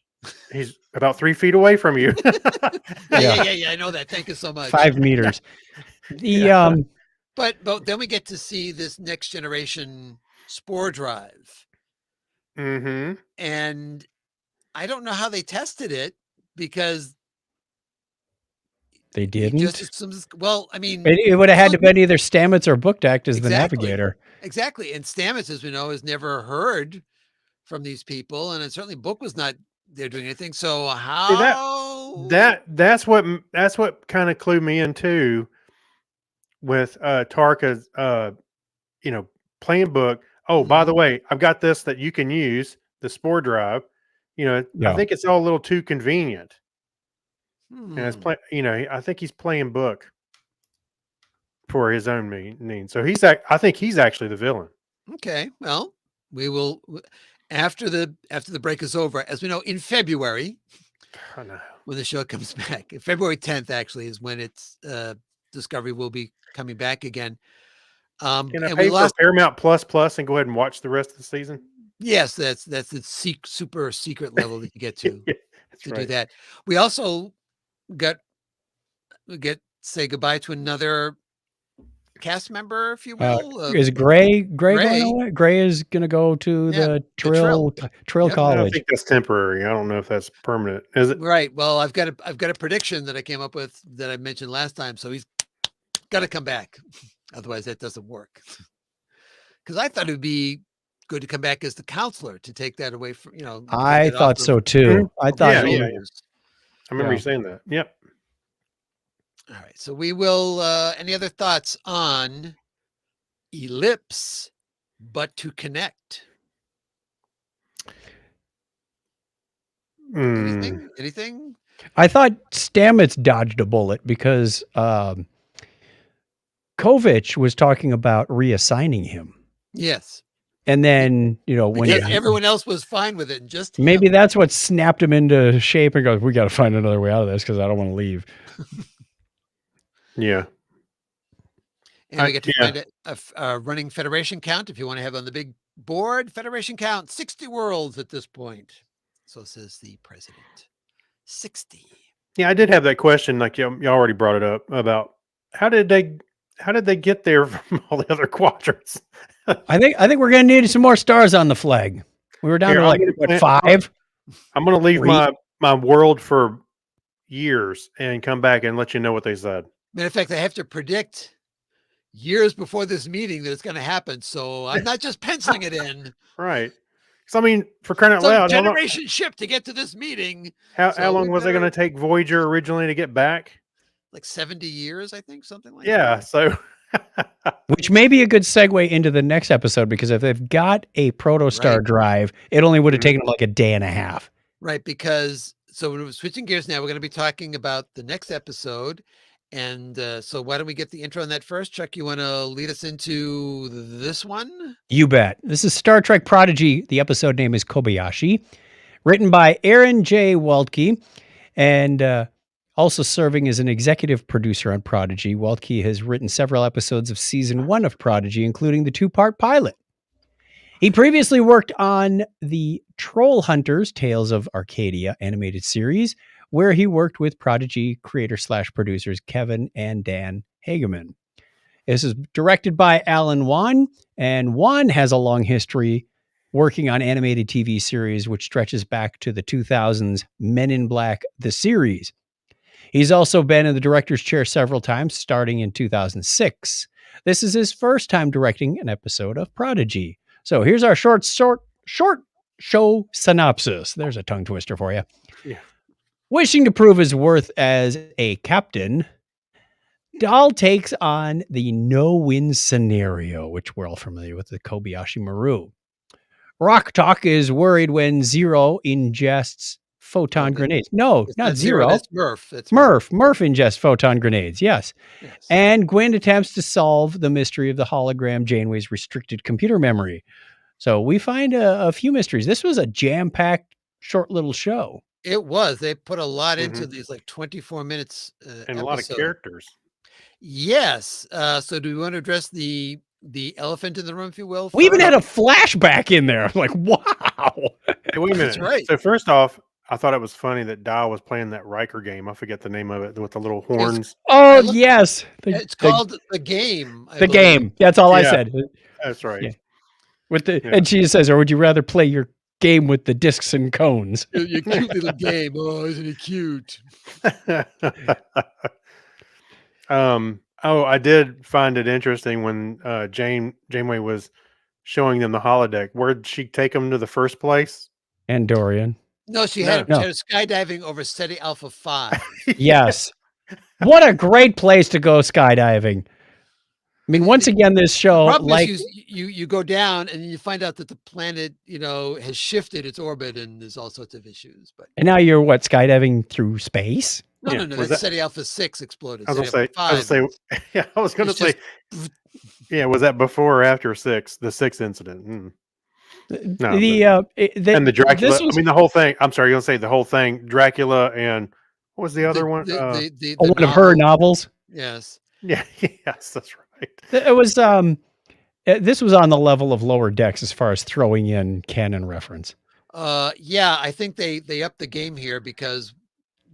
He's about 3 feet away from you. Yeah. I know that. Thank you so much. 5 meters. But then we get to see this next generation spore drive. Mm-hmm. And I don't know how they tested it because they didn't. Well, I mean, it would have had to been either Stamets or Bookdeck as the navigator. Exactly. And Stamets, as we know, has never heard from these people, and certainly Book was not there doing anything. So how that's what kind of clued me in too with Tarka's playing Book. Oh, by the way, I've got this that you can use, the spore drive. I think it's all a little too convenient. And it's I think he's playing Book for his own means. So I think he's actually the villain. Okay, well, we will after the break is over, as we know, in February, when the show comes back. February 10th actually is when it's Discovery will be coming back again. Can I pay for Paramount Plus and go ahead and watch the rest of the season? Yes, that's the super secret level that you get to do that. We also say goodbye to another cast member, if you will. Is Gray going away? Gray is going to go to the Trill College. I think that's temporary. I don't know if that's permanent. Is it? Right. Well, I've got a prediction that I came up with that I mentioned last time. So he's got to come back. Otherwise, that doesn't work. Because I thought it would be good to come back as the counselor to take that away from I thought so too. I thought. Yeah. I remember you saying that. Yep. All right. So we will. Any other thoughts on Ellipse, but to connect? Anything? I thought Stamets dodged a bullet because Kovich was talking about reassigning him. Yes. And then, when everyone else was fine with it, and just maybe that's what snapped him into shape and goes, we got to find another way out of this because I don't want to leave. Yeah. And we get to find a running Federation count. If you want to have on the big board, Federation count, 60 worlds at this point. So says the president. 60. Yeah, I did have that question, like you already brought it up, about how did they get there from all the other quadrants? I think we're going to need some more stars on the flag. We were down to 5. I'm going to leave my world for years and come back and let you know what they said. Matter of fact, I have to predict years before this meeting that it's going to happen. So I'm not just penciling it in. Right. So, I mean, for crying out loud, generation ship to get to this meeting. How long was it going to take Voyager originally to get back? Like 70 years, I think, something like that. Yeah. So, which may be a good segue into the next episode, because if they've got a protostar drive, it only would have taken them like a day and a half. Right. Because so we're switching gears now. We're going to be talking about the next episode. And so why don't we get the intro on that first? Chuck, you want to lead us into this one? You bet. This is Star Trek Prodigy. The episode name is Kobayashi, written by Aaron J. Waltke, and also serving as an executive producer on Prodigy. Waltke has written several episodes of season 1 of Prodigy, including the 2-part pilot. He previously worked on the Troll Hunters Tales of Arcadia animated series, where he worked with Prodigy creator/producers Kevin and Dan Hageman. This is directed by Alan Wan, and Wan has a long history working on animated TV series, which stretches back to the 2000s Men in Black, the series. He's also been in the director's chair several times, starting in 2006. This is his first time directing an episode of Prodigy. So here's our short show synopsis. There's a tongue twister for you. Yeah. Wishing to prove his worth as a captain, Dahl takes on the no-win scenario, which we're all familiar with, the Kobayashi Maru. Rock Talk is worried when Zero ingests photon grenades. No, not Zero. That's Murph. Murph ingests photon grenades, yes. And Gwen attempts to solve the mystery of the hologram Janeway's restricted computer memory. So we find a few mysteries. This was a jam-packed, short little show. It was. They put a lot into these, like 24 minutes. And a lot of characters. Yes. So do we want to address the the elephant in the room, if you will. We even had a flashback in there. I'm like, wow. Hey, wait a minute. That's right. So first off, I thought it was funny that Dial was playing that Riker game. I forget the name of it with the little horns. Oh, yes. It's called The Game. The Game. That's all I said. That's right. Yeah. And she says, or would you rather play your game with the discs and cones? Your cute little game. Oh, isn't it cute? I did find it interesting when Janeway was showing them the holodeck. Where'd she take them to the first place? Andorian. No, she had a skydiving over Steady Alpha 5. Yes. What a great place to go skydiving. I mean, once again, this show, like you go down and you find out that the planet, has shifted its orbit and there's all sorts of issues. And now you're skydiving through space? No. That's Steady Alpha 6 exploded. I was going to say, was that before or after 6, the 6 incident? No, and the Dracula. The whole thing. I'm sorry, you're gonna say the whole thing. Dracula and what was the other one? One of her novels. Yes. Yeah. Yes, that's right. It was. This was on the level of Lower Decks as far as throwing in canon reference. I think they upped the game here because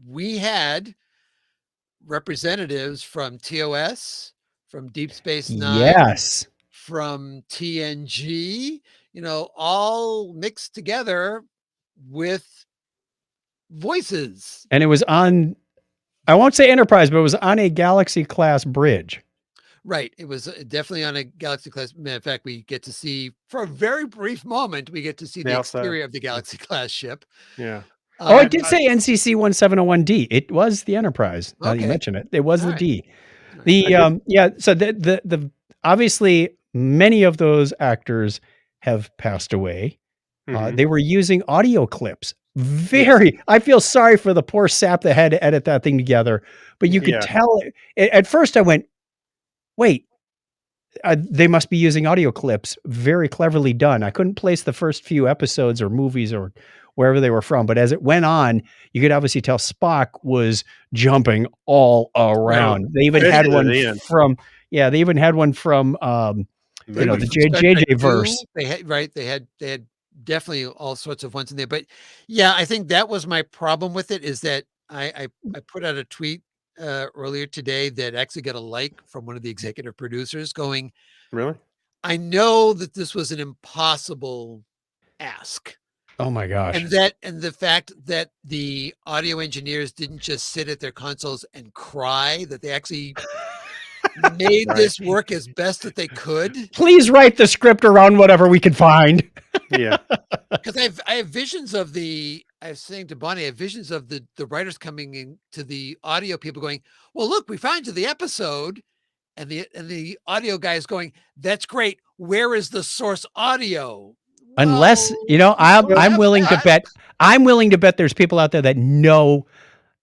we had representatives from TOS, from Deep Space Nine, yes, from TNG. All mixed together with voices. And it was on, I won't say Enterprise, but it was on a Galaxy class bridge. Right. It was definitely on a Galaxy class. In fact, we get to see, for a very brief moment, we get to see the exterior of the Galaxy class ship. Yeah. It did say NCC 1701D. It was the Enterprise. Now that you mention it, it was the D. So the obviously many of those actors have passed away. They were using audio clips. I feel sorry for the poor sap that had to edit that thing together, but you could tell at first I went, wait, they must be using audio clips. Very cleverly done. I couldn't place the first few episodes or movies or wherever they were from, but as it went on, you could obviously tell Spock was jumping all around. They even had one from, the JJ verse. They had definitely all sorts of ones in there. But yeah, I think that was my problem with it, is that I put out a tweet earlier today that actually got a like from one of the executive producers going, really? I know that this was an impossible ask. Oh my gosh. And the fact that the audio engineers didn't just sit at their consoles and cry, that they actually made this work as best that they could. Please write the script around whatever we can find. Yeah. Because I have visions of I was saying to Bonnie, I have visions of the writers coming in to the audio people going, well, look, we found you the episode. And the audio guy is going, that's great. Where is the source audio? Unless, I'm willing to bet. I'm willing to bet there's people out there that know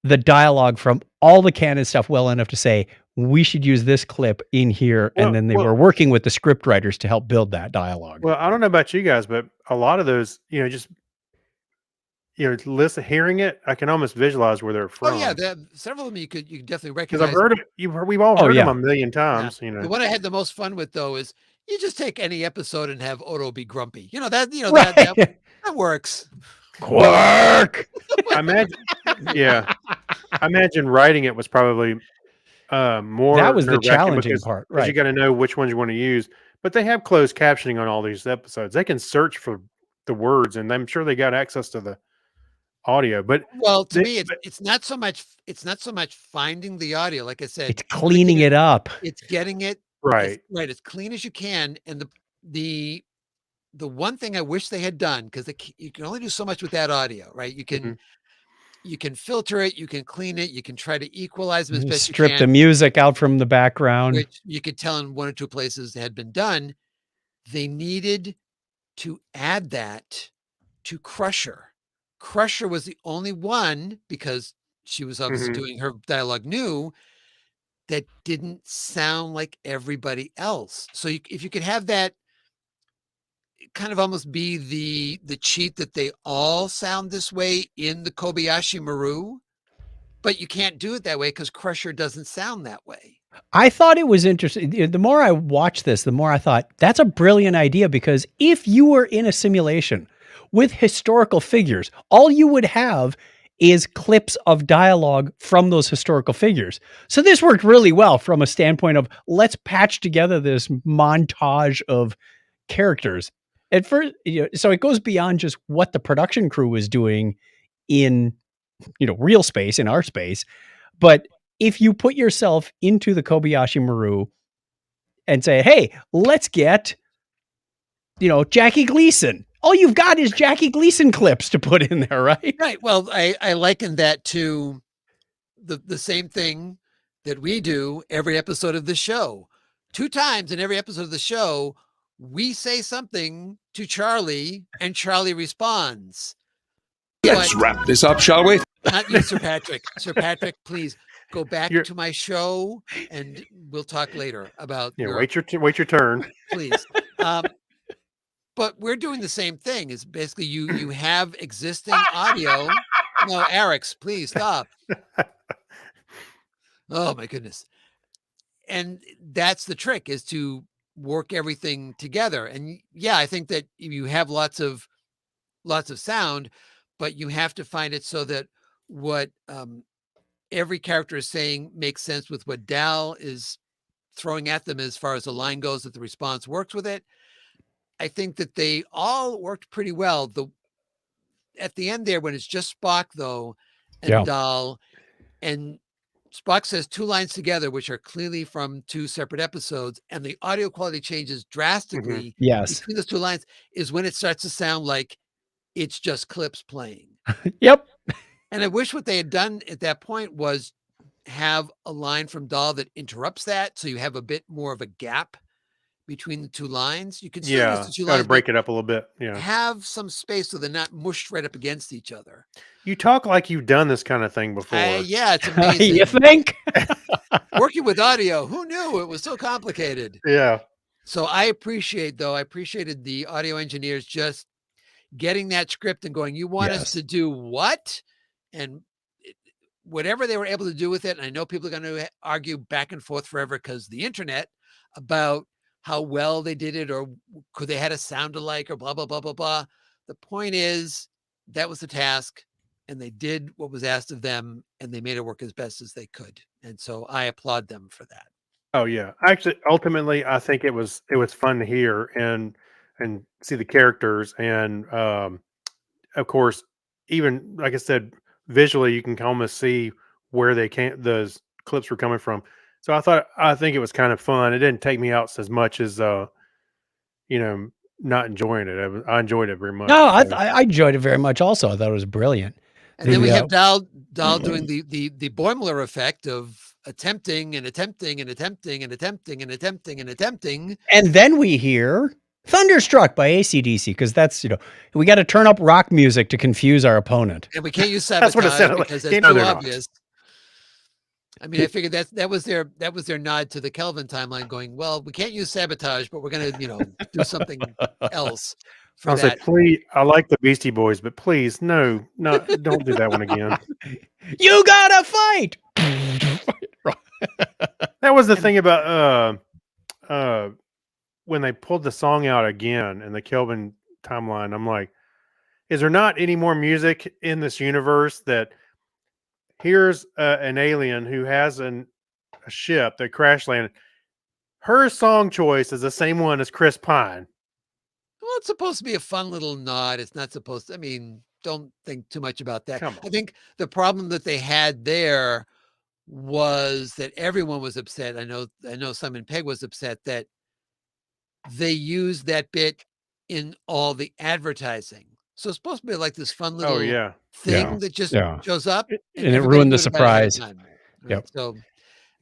the dialogue from all the canon stuff well enough to say, we should use this clip in here. And then they were working with the script writers to help build that dialogue. Well, I don't know about you guys, but a lot of those, hearing it, I can almost visualize where they're from. Oh yeah, several of them you could definitely recognize. Because I've heard it. We've all heard them a million times. Yeah. The one I had the most fun with though is you just take any episode and have Odo be grumpy. That works. Quark. I imagine writing it was probably more. That was the challenging part, right? You got to know which ones you want to use. But they have closed captioning on all these episodes. They can search for the words, and I'm sure they got access to the audio. But to me, it's not so much finding the audio. Like I said, it's cleaning it up. It's getting it right. As clean as you can. And the one thing I wish they had done, because you can only do so much with that audio, right? You can you can filter it, you can clean it, you can try to equalize them as best you can. Strip the music out from the background, which you could tell in one or two places had been done. They needed to add that to Crusher. Crusher was the only one, because she was obviously doing her dialogue new, that didn't sound like everybody else. So if you could have that kind of almost be the cheat that they all sound this way in the Kobayashi Maru, but you can't do it that way because Crusher doesn't sound that way. I thought it was interesting. The more I watched this, the more I thought that's a brilliant idea, because if you were in a simulation with historical figures, all you would have is clips of dialogue from those historical figures. So this worked really well from a standpoint of, let's patch together this montage of characters. At first, so it goes beyond just what the production crew was doing in, real space, in our space. But if you put yourself into the Kobayashi Maru and say, hey, let's get, Jackie Gleason. All you've got is Jackie Gleason clips to put in there, right? Right. Well, I liken that to the same thing that we do every episode of the show. 2 times in every episode of the show, we say something to Charlie and Charlie responds. Let's wrap this up, shall we? Not you, Sir Patrick. Sir Patrick, please go back to my show and we'll talk later about wait your turn. Please. But we're doing the same thing. Is basically you have existing audio. No, Eric's, please stop. Oh my goodness. And that's the trick, is to work everything together. And yeah, I think that you have lots of sound, but you have to find it so that what every character is saying makes sense with what Dal is throwing at them as far as the line goes, that the response works with it. I think that they all worked pretty well. At the end there, when it's just Spock though, and Dal, and Spock says 2 lines together, which are clearly from 2 separate episodes, and the audio quality changes drastically between those 2 lines, is when it starts to sound like it's just clips playing. Yep. And I wish what they had done at that point was have a line from Dal that interrupts that, so you have a bit more of a gap between the 2 lines. You can still use the 2 lines, to break it up a little bit. Yeah, have some space so they're not mushed right up against each other. You talk like you've done this kind of thing before. Yeah, it's amazing. You think? Working with audio, who knew it was so complicated? Yeah. So I appreciated the audio engineers just getting that script and going, you want us to do what? And whatever they were able to do with it. And I know people are going to argue back and forth forever because the internet about how well they did it, or could they had a sound alike, or blah, blah, blah, blah, blah. The point is that was the task, and they did what was asked of them, and they made it work as best as they could. And so I applaud them for that. Oh yeah. Actually, ultimately, I think it was fun to hear and see the characters. And of course, even like I said, visually, you can almost see where those clips were coming from. So I think it was kind of fun. It didn't take me out as much as, not enjoying it. I enjoyed it very much. No, I enjoyed it very much also. I thought it was brilliant. And then we have Dal doing the Boimler effect of attempting and attempting and attempting and attempting and attempting and attempting. And then we hear Thunderstruck by AC/DC, because that's, we got to turn up rock music to confuse our opponent. And we can't use sabotage because that's too obvious. I mean, I figured that was their nod to the Kelvin timeline, going, well, we can't use sabotage, but we're going to, do something else. I'll say, please, I like the Beastie Boys, but please, no, don't do that one again. You gotta fight. That was the thing about when they pulled the song out again in the Kelvin timeline. I'm like, is there not any more music in this universe that here's an alien who has a ship that crash landed? Her song choice is the same one as Chris Pine. Well, it's supposed to be a fun little nod. It's not supposed to, I mean, don't think too much about that. I think the problem that they had there was that everyone was upset. I know Simon Pegg was upset that they used that bit in all the advertising. So it's supposed to be like this fun little thing that just shows up. And it ruined the surprise. Right? Yep. So,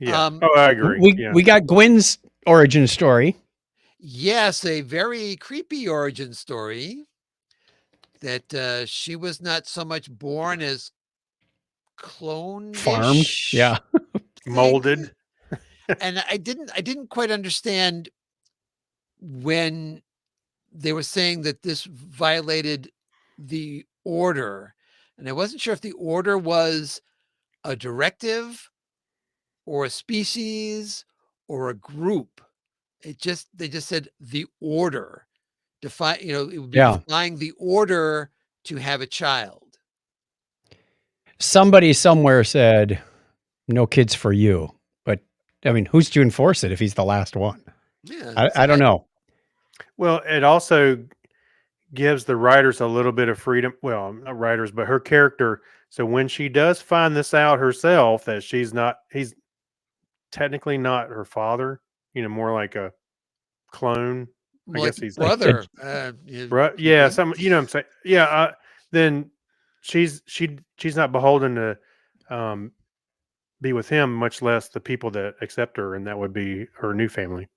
I agree. We got Gwen's origin story. Yes, a very creepy origin story that she was not so much born as cloned, farmed, molded. And I didn't quite understand when they were saying that this violated the order, and I wasn't sure if the order was a directive or a species or a group. They just said the order. Define, it would be defying the order to have a child. Somebody somewhere said, no kids for you. But, I mean, who's to enforce it if he's the last one? Yeah, I don't know. Well, it also gives the writers a little bit of freedom. Well, not writers, but her character. So when she does find this out herself, that he's technically not her father, more like a clone. I guess he's brother. Yeah, some, I'm saying. Yeah. Then she's not beholden to be with him, much less the people that accept her, and that would be her new family.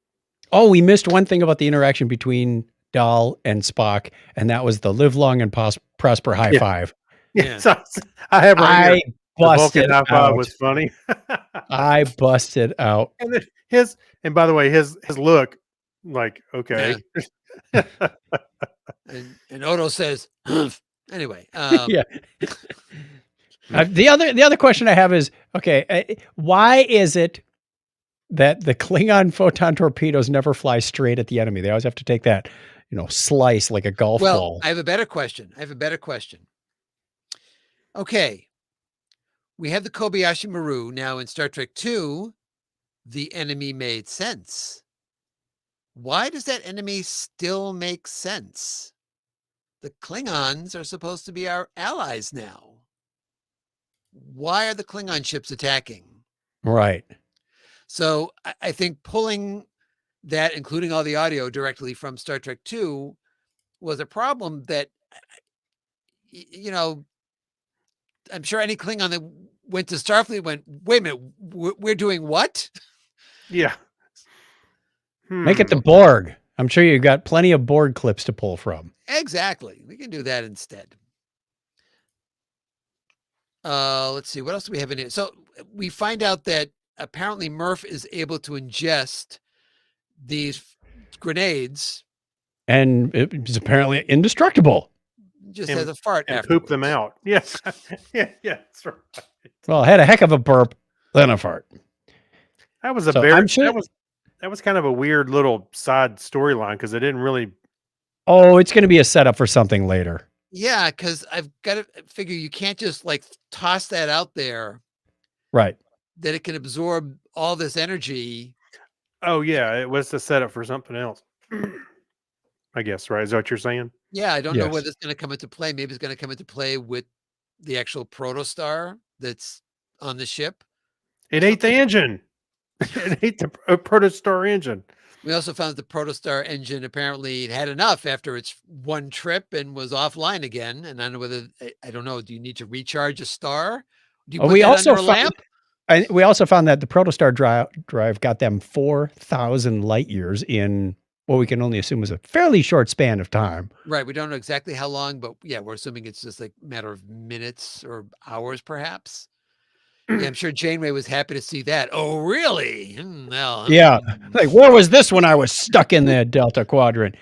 Oh, we missed one thing about the interaction between Dahl and Spock, and that was the live long and prosper high five. Yeah, so I have right here. Busted high five out. was funny. I busted out. And then and by the way, his look, like, okay. Yeah. and Odo says, anyway. Yeah. The other question I have is, okay, why is it that the Klingon photon torpedoes never fly straight at the enemy? They always have to take that, slice like a golf ball. I have a better question. Okay. We have the Kobayashi Maru. Now in Star Trek II, the enemy made sense. Why does that enemy still make sense? The Klingons are supposed to be our allies now. Why are the Klingon ships attacking? Right. So I think pulling that, including all the audio directly from Star Trek II, was a problem that, I'm sure any Klingon that went to Starfleet went, wait a minute, we're doing what? Yeah. Make it the Borg. I'm sure you've got plenty of Borg clips to pull from. Exactly. We can do that instead. Let's see. What else do we have in here? So we find out that apparently Murph is able to ingest these grenades. And it's apparently indestructible. Just has a fart and afterwards. poop them out. Yeah. Yeah, that's right. Well, I had a heck of a burp, then a fart. That was that was kind of a weird little side storyline because it didn't really. Oh, it's going to be a setup for something later. Yeah, because I've got to figure you can't just like toss that out there. Right. That it can absorb all this energy. Oh, yeah. It was the setup for something else. I guess, right? Is that what you're saying? Yeah, I don't know whether it's going to come into play. Maybe it's going to come into play with the actual protostar that's on the ship. It ate the engine. It ate the protostar engine. We also found that the protostar engine apparently had enough after its one trip and was offline again. And I don't know whether, I don't know, do you need to recharge a star? Do you put that under a lamp? We also found that the protostar drive got them 4,000 light years in what we can only assume was a fairly short span of time. Right. We don't know exactly how long, but yeah, we're assuming it's just like a matter of minutes or hours, perhaps. Yeah, I'm sure Janeway was happy to see that. Oh, really? Well, yeah. Like, where was this when I was stuck in the Delta Quadrant?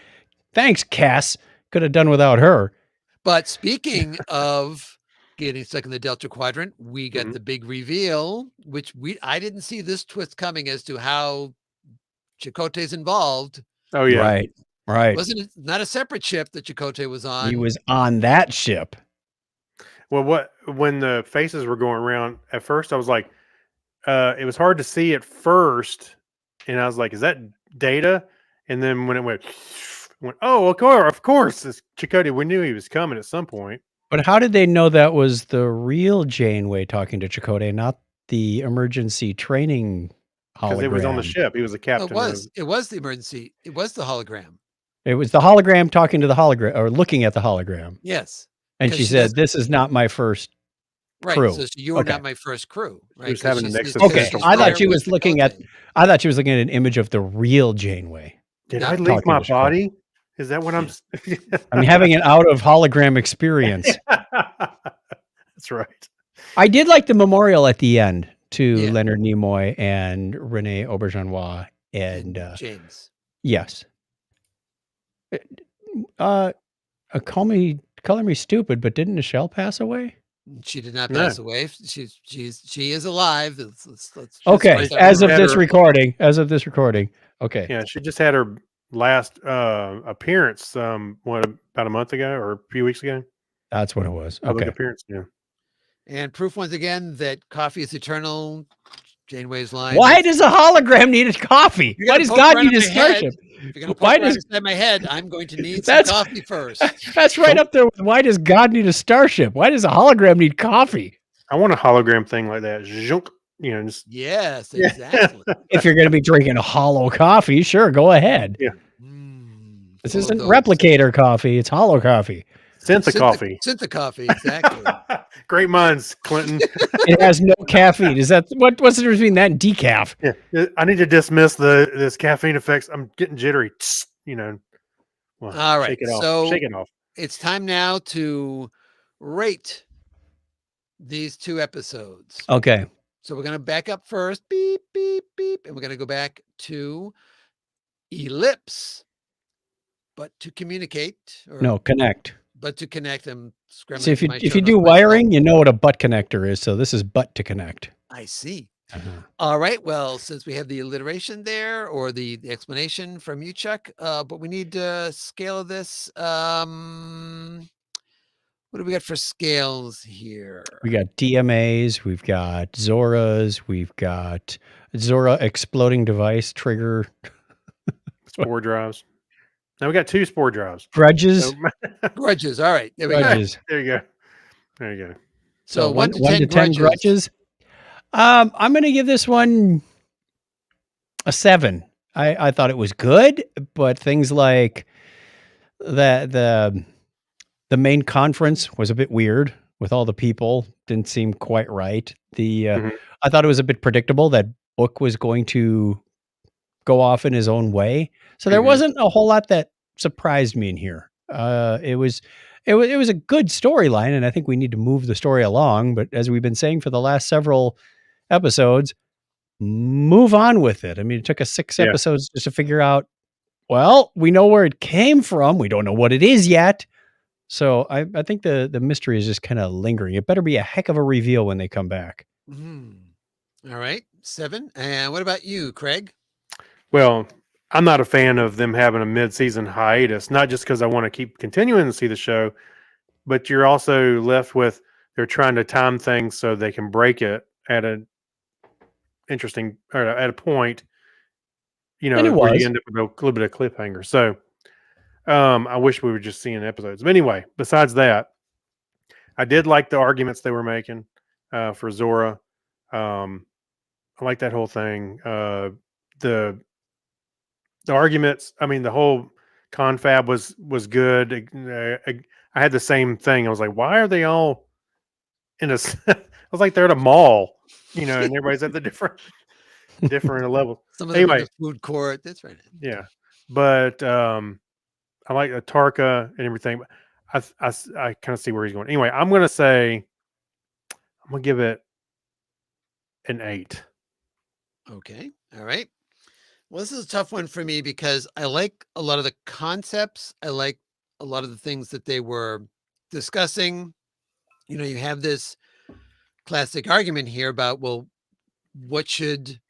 Thanks, Cass. Could have done without her. But speaking of getting stuck in the Delta Quadrant, we got the big reveal, which I didn't see this twist coming as to how Chakotay's involved. Oh, yeah. Right. Wasn't it not a separate ship that Chakotay was on? He was on that ship. Well, when the faces were going around at first, I was like, it was hard to see at first. And I was like, is that Data? And then when it went, oh, of course, it's Chakotay. We knew he was coming at some point. But how did they know that was the real Janeway talking to Chakotay, not the emergency training hologram? Because it was on the ship. He was a captain. It was the emergency. It was the hologram. It was the hologram talking to the hologram, or looking at the hologram. Yes. And she said, this is not my first crew. So you were not my first crew. Right. She was having an okay. I thought she was looking at an image of the real Janeway. Did I leave my body? Is that what I'm having an out of hologram experience. That's right. I did like the memorial at the end to Leonard Nimoy and Renee Auberjonois and James. Yes. Color me stupid, but didn't Nichelle pass away? She did not No. pass away. She is alive. Let's just Okay, cross that as one of off. this recording, okay. Yeah, she just had her last appearance. What, about a month ago or a few weeks ago? That's what it was. Public Okay. appearance. Yeah. And proof once again that coffee is eternal. Janeway's line. Why does a hologram need a coffee? You're Why gonna does poke God right need in a my head. starship? If you're gonna Why poke right does inside my head, I'm going to need some That's- coffee first. that's right up there with why does God need a starship? Why does a hologram need coffee? I want a hologram thing like that. Zhunk, just Yes, Yeah. exactly. If you're going to be drinking a hollow coffee, sure, go ahead. This Full of isn't those replicator coffee; it's hollow coffee. Syntha coffee. Syntha coffee, exactly. Great minds, Clinton. It has no caffeine. Is that what's the difference between that and decaf? Yeah, I need to dismiss this caffeine effects. I'm getting jittery. Well, All right, shake it off. so Shake it off. it's time now to rate these 2 episodes. Okay. So we're going to back up first, beep, beep, beep, and we're going to go back to ellipse, but to communicate. No, connect. But to connect them. So if you do wiring, you know what a butt connector is. So this is butt to connect. I see. All right. Well, since we have the alliteration there or the explanation from you, Chuck, but we need to scale this. What do we got for scales here? We got DMAs, we've got Zoras, we've got Zora exploding device trigger. Spore drives. Now we got 2 spore drives. Grudges. Grudges. All right. There we go. Grudges. There you go. There you go. So 1 to 10 grudges. I'm going to give this one a 7. I thought it was good, but things like the main conference was a bit weird with all the people. Didn't seem quite right. I thought it was a bit predictable that Book was going to go off in his own way. So there wasn't a whole lot that surprised me in here. It was a good storyline, and I think we need to move the story along. But as we've been saying for the last several episodes, move on with it. I mean, it took us 6 episodes just to figure out, well, we know where it came from. We don't know what it is yet. So I think the mystery is just kind of lingering. It better be a heck of a reveal when they come back. All right. 7. And what about you, Craig? Well, I'm not a fan of them having a mid-season hiatus, not just because I want to keep continuing to see the show, but you're also left with they're trying to time things so they can break it at an interesting or at a point, where you end up with a little bit of cliffhanger. So I wish we were just seeing episodes. But anyway, besides that, I did like the arguments they were making for Zora. I like that whole thing. The arguments, I mean, the whole confab was good. I had the same thing. I was like, why are they all in a? I was like, they're at a mall, and everybody's at the different level. Some of them in the food court. That's right. Yeah, but I like Tarka and everything. But I kind of see where he's going. Anyway, I'm gonna give it an 8. Okay. All right. Well, this is a tough one for me because I like a lot of the concepts. I like a lot of the things that they were discussing. You have this classic argument here about, well, what should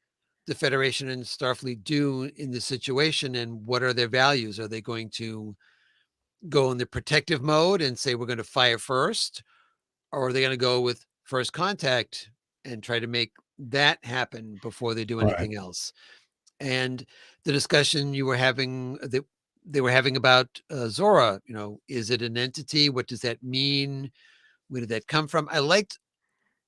the Federation and Starfleet do in this situation, and what are their values? Are they going to go in the protective mode and say we're going to fire first, or are they going to go with first contact and try to make that happen before they do anything else? And the discussion you were having, that they were having about Zora, is it an entity? What does that mean? Where did that come from? I liked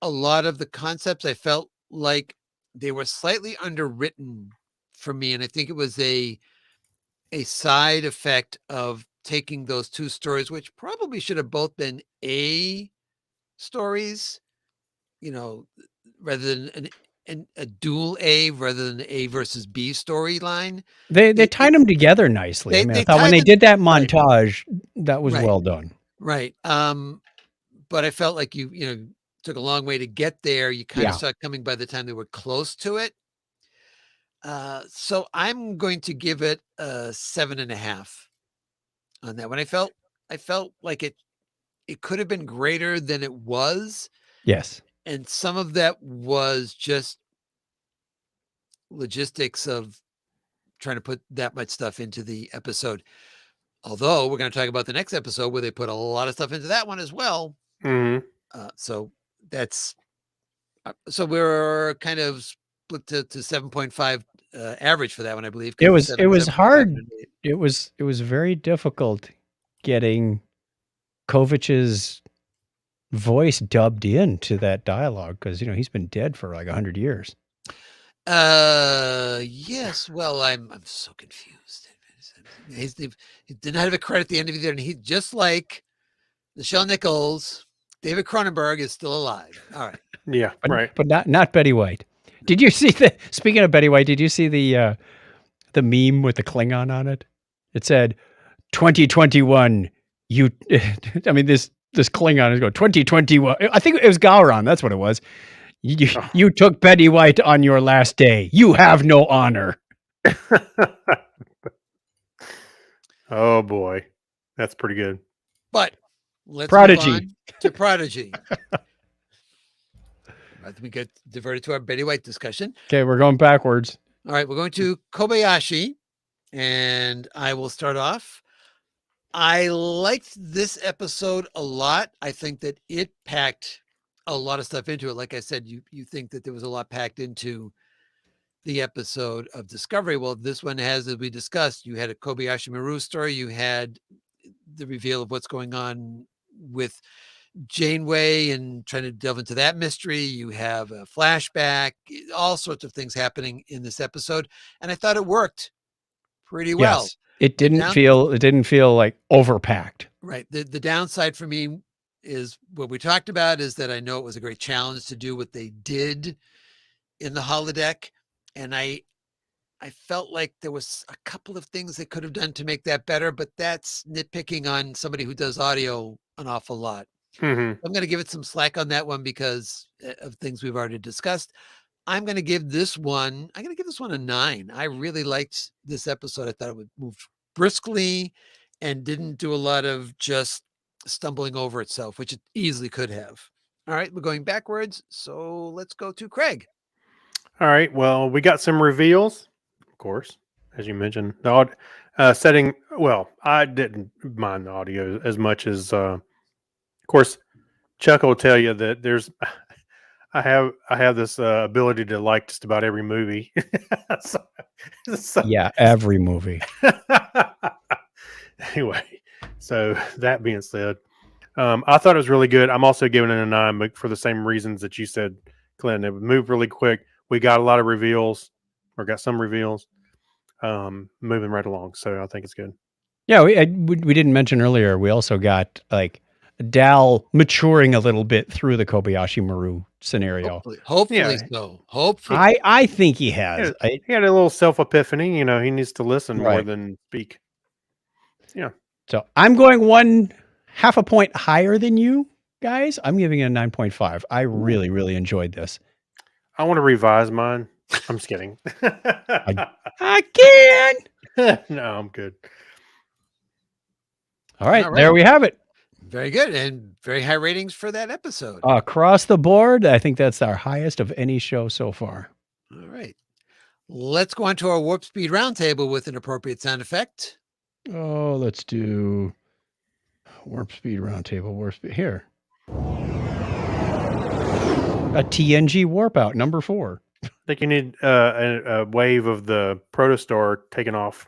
a lot of the concepts. I felt like they were slightly underwritten for me, and I think it was a side effect of taking those 2 stories, which probably should have both been A stories, rather than a dual A rather than A versus B storyline. They tied them together nicely. I thought when they did that montage, that was well done. Right. But I felt like you took a long way to get there. You kind of saw it coming by the time they were close to it. So I'm going to give it a 7.5 on that one. I felt like it it could have been greater than it was. Yes. And some of that was just logistics of trying to put that much stuff into the episode. Although we're going to talk about the next episode where they put a lot of stuff into that one as well. So that's so we're kind of split to 7.5 average for that one, I believe. It was hard. It was very difficult getting Kovic's voice dubbed into that dialogue because he's been dead for like 100 years. Yes. Well, I'm so confused. He did not have a credit at the end of either, and he just like Nichelle Nichols, David Cronenberg is still alive. All right. Yeah, right. But not Betty White. Did you see speaking of Betty White, did you see the meme with the Klingon on it? It said 2021 I mean this Klingon is going 2021. I think it was Gowron, that's what it was. You took Betty White on your last day. You have no honor. Oh boy. That's pretty good. But let's Prodigy. move on to Prodigy. We get diverted to our Betty White discussion. Okay, we're going backwards. All right, we're going to Kobayashi, and I will start off. I liked this episode a lot. I think that it packed a lot of stuff into it. Like I said, you think that there was a lot packed into the episode of Discovery. Well, this one has, as we discussed, you had a Kobayashi Maru story. You had the reveal of what's going on with Janeway and trying to delve into that mystery. You have a flashback, all sorts of things happening in this episode. And I thought it worked pretty well. Yes. It didn't feel like overpacked. Right. The downside for me is what we talked about is that I know it was a great challenge to do what they did in the holodeck. And I felt like there was a couple of things they could have done to make that better, but that's nitpicking on somebody who does audio an awful lot. I'm going to give it some slack on that one because of things we've already discussed. I'm going to give this one a 9. I really liked this episode. I thought it would move briskly and didn't do a lot of just stumbling over itself, which it easily could have. All right, we're going backwards. So let's go to Craig. All right. Well, we got some reveals, of course, as you mentioned. The setting. Well, I didn't mind the audio as much as, of course, Chuck will tell you that there's. I have this ability to like just about every movie. Yeah, every movie. Anyway, so that being said, I thought it was really good. I'm also giving it a 9, but for the same reasons that you said, Clinton. It moved really quick. We got a lot of reveals, or got some reveals, moving right along. So I think it's good. Yeah, we didn't mention earlier. We also got like Dal maturing a little bit through the Kobayashi Maru scenario. Hopefully so. Hopefully, I think he has. He had a little self epiphany. He needs to listen more than speak. Yeah. So I'm going 1/2 a point higher than you guys. I'm giving it a 9.5. I really, really enjoyed this. I want to revise mine. I'm just kidding. I can. No, I'm good. All right, there we have it. Very good, and very high ratings for that episode. Across the board, I think that's our highest of any show so far. All right. Let's go on to our Warp Speed Roundtable with an appropriate sound effect. Oh, let's do Warp Speed Roundtable. Warp Speed here. A TNG warp out, number 4. I think you need a wave of the protostar taking off.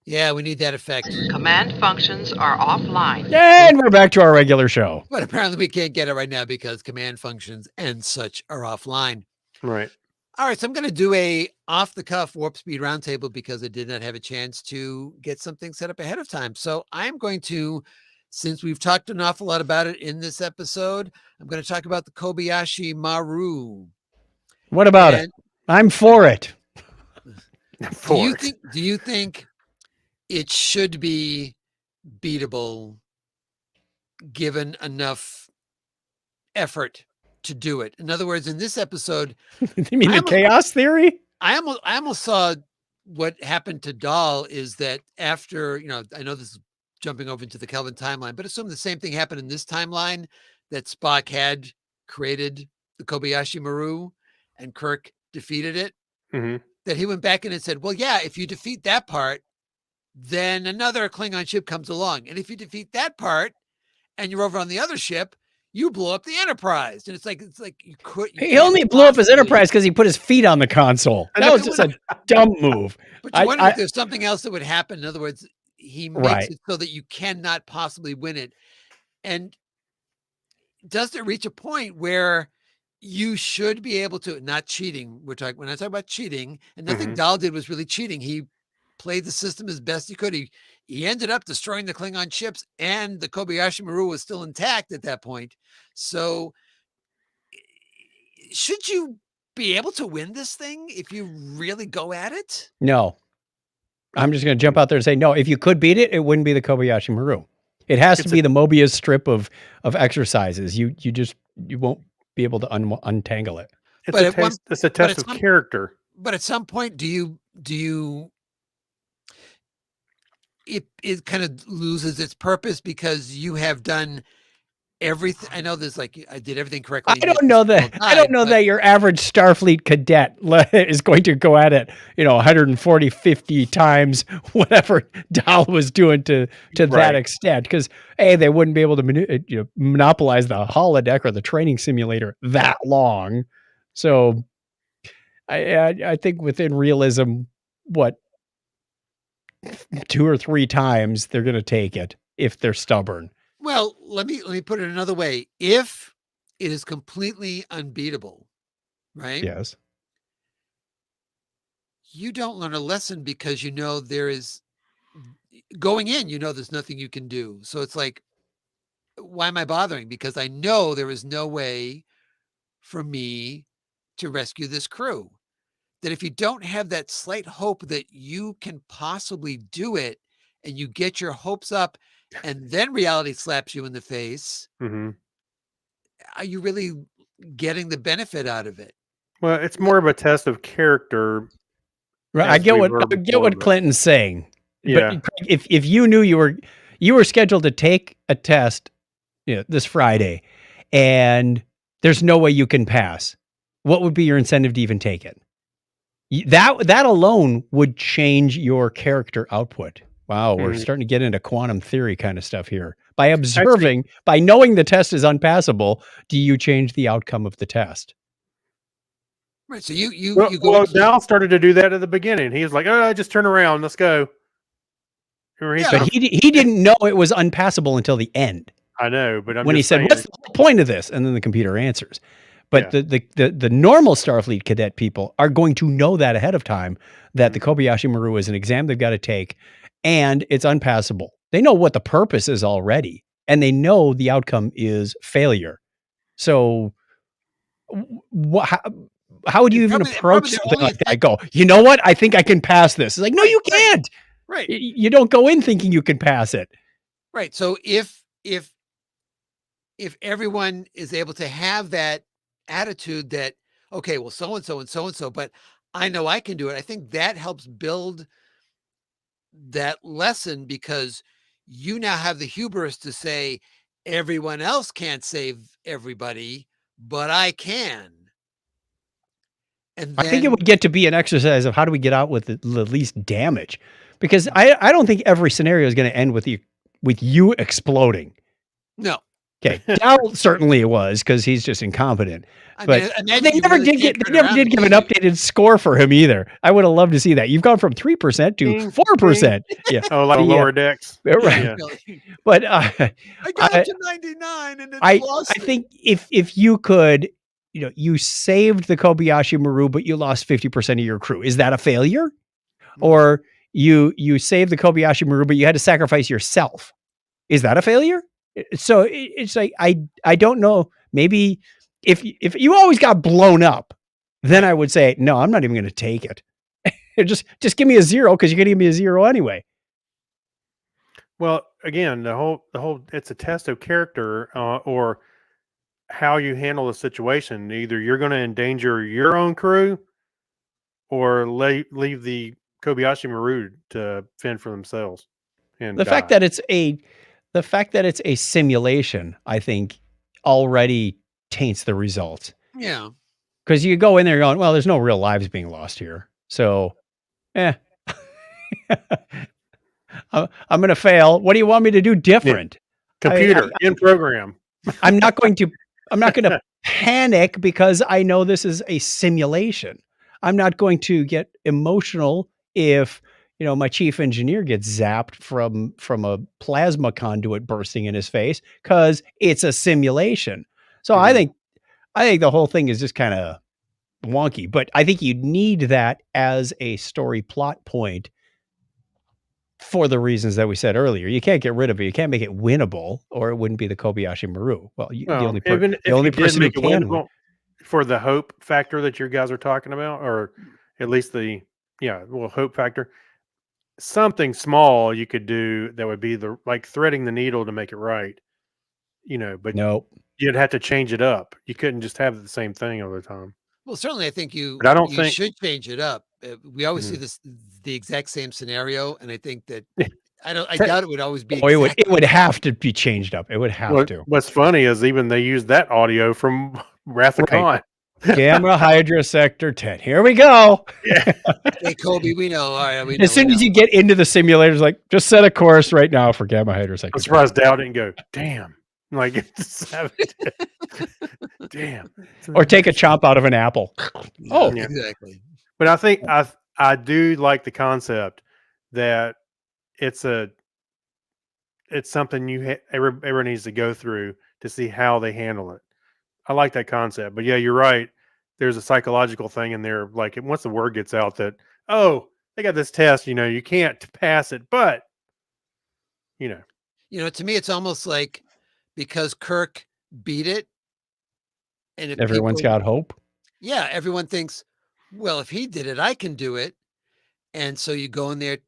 Yeah, we need that effect. Command functions are offline. And we're back to our regular show. But apparently we can't get it right now because command functions and such are offline. Right. All right, so I'm going to do a off-the-cuff Warp Speed Roundtable because I did not have a chance to get something set up ahead of time. So I'm going to, since we've talked an awful lot about it in this episode, I'm going to talk about the Kobayashi Maru. What about it? I'm for it. Do you think it should be beatable given enough effort to do it? In other words, in this episode, you mean the chaos theory? I almost saw what happened to Dahl is that after, I know this is jumping over into the Kelvin timeline, but assume the same thing happened in this timeline, that Spock had created the Kobayashi Maru and Kirk defeated it, that he went back in and said, well, yeah, if you defeat that part, then another Klingon ship comes along. And if you defeat that part and you're over on the other ship, you blow up the Enterprise. And it's like you could. He only blew up his Enterprise because he put his feet on the console. That was just a dumb move. But you wonder if there's something else that would happen. In other words, he makes it so that you cannot possibly win it. And does it reach a point where you should be able to, not cheating, which when I talk about cheating, and nothing Dahl did was really cheating. He played the system as best he could. He ended up destroying the Klingon ships, and the Kobayashi Maru was still intact at that point. So should you be able to win this thing if you really go at it? No. I'm just going to jump out there and say, no, if you could beat it, it wouldn't be the Kobayashi Maru. It has to be the Mobius strip of exercises. You won't be able to untangle it. It's a test of character. But at some point, it kind of loses its purpose because you have done everything. I know there's I did everything correctly. I don't know that your average Starfleet cadet is going to go at it, 140, 50 times whatever Dahl was doing to that extent. Because they wouldn't be able to monopolize the holodeck or the training simulator that long. So I think within realism, 2 or 3 times they're going to take it if they're stubborn. Well, let me put it another way. If it is completely unbeatable, right? Yes. You don't learn a lesson because there is going in, there's nothing you can do. So it's like, why am I bothering? Because I know there is no way for me to rescue this crew. That if you don't have that slight hope that you can possibly do it, and you get your hopes up, and then reality slaps you in the face, are you really getting the benefit out of it? Well, it's more of a test of character. Right. I get what Clinton's saying. Yeah. But if you knew you were scheduled to take a test this Friday, and there's no way you can pass, what would be your incentive to even take it? That alone would change your character output. Wow, we're starting to get into quantum theory kind of stuff here. By observing, by knowing the test is unpassable, do you change the outcome of the test? Right. So you go. Well, Dahl started to do that at the beginning. He was like, just turn around, let's go. But he didn't know it was unpassable until the end. I know, but when he said, "What's the whole point of this?" and then the computer answers. But the normal Starfleet cadet people are going to know that ahead of time, that the Kobayashi Maru is an exam they've got to take, and it's unpassable. They know what the purpose is already, and they know the outcome is failure. So how would you even approach something like that? Go, you know what? I think I can pass this. It's like, no, you can't. Right. You don't go in thinking you can pass it. Right. So if everyone is able to have that attitude that, okay, well, so-and-so and so-and-so, but I know I can do it. I think that helps build that lesson, because you now have the hubris to say everyone else can't save everybody, but I can. And then, I think it would get to be an exercise of how do we get out with the least damage, because I don't think every scenario is going to end with you exploding. No. Okay, Dahl certainly it was, because he's just incompetent. But they never did give an updated score for him either. I would have loved to see that. You've gone from 3% to 4%. Yeah. Oh, like lower decks. Right. Yeah. But I got up to 99, and I think if you could, you saved the Kobayashi Maru, but you lost 50% of your crew. Is that a failure? Or you saved the Kobayashi Maru, but you had to sacrifice yourself. Is that a failure? So it's like, I don't know. Maybe if you always got blown up, then I would say, no, I'm not even going to take it. just give me a 0, because you're going to give me a 0 anyway. Well, again, the whole it's a test of character, or how you handle the situation. Either you're going to endanger your own crew, or leave the Kobayashi Maru to fend for themselves. and the fact that it's a simulation, I think, already taints the results. Yeah. Because you go in there going, well, there's no real lives being lost here. So, I'm going to fail. What do you want me to do different? Computer in program. I'm not going to panic because I know this is a simulation. I'm not going to get emotional if, my chief engineer gets zapped from a plasma conduit bursting in his face because it's a simulation. So I think the whole thing is just kind of wonky, but I think you need that as a story plot point for the reasons that we said earlier. You can't get rid of it. You can't make it winnable, or it wouldn't be the Kobayashi Maru. Well, the only person who can win. For the hope factor that you guys are talking about, or at least hope factor, something small you could do that would be like threading the needle to make it right, but no, you'd have to change it up. You couldn't just have the same thing all the time. Well, certainly I think you should change it up. We always see the exact same scenario. And I think that I doubt it would always be. It would have to be changed up. It would have to. What's funny is even they used that audio from Wrath of Khan. Gamma Hydra Sector 10. Here we go. Yeah. Hey, Kobe, we know. All right, as soon as you get into the simulators, like, just set a course right now for Gamma Hydra Sector. I'm surprised Dow didn't go, damn. Like, damn. Or take a chomp out of an apple. Oh, yeah. Exactly. But I think I do like the concept that it's something everyone needs to go through to see how they handle it. I like that concept, but yeah, you're right. There's a psychological thing in there. Like, once the word gets out that, they got this test, you can't pass it, but to me, it's almost like because Kirk beat it, and if everyone's got hope. Yeah, everyone thinks, well, if he did it, I can do it, and so you go in there,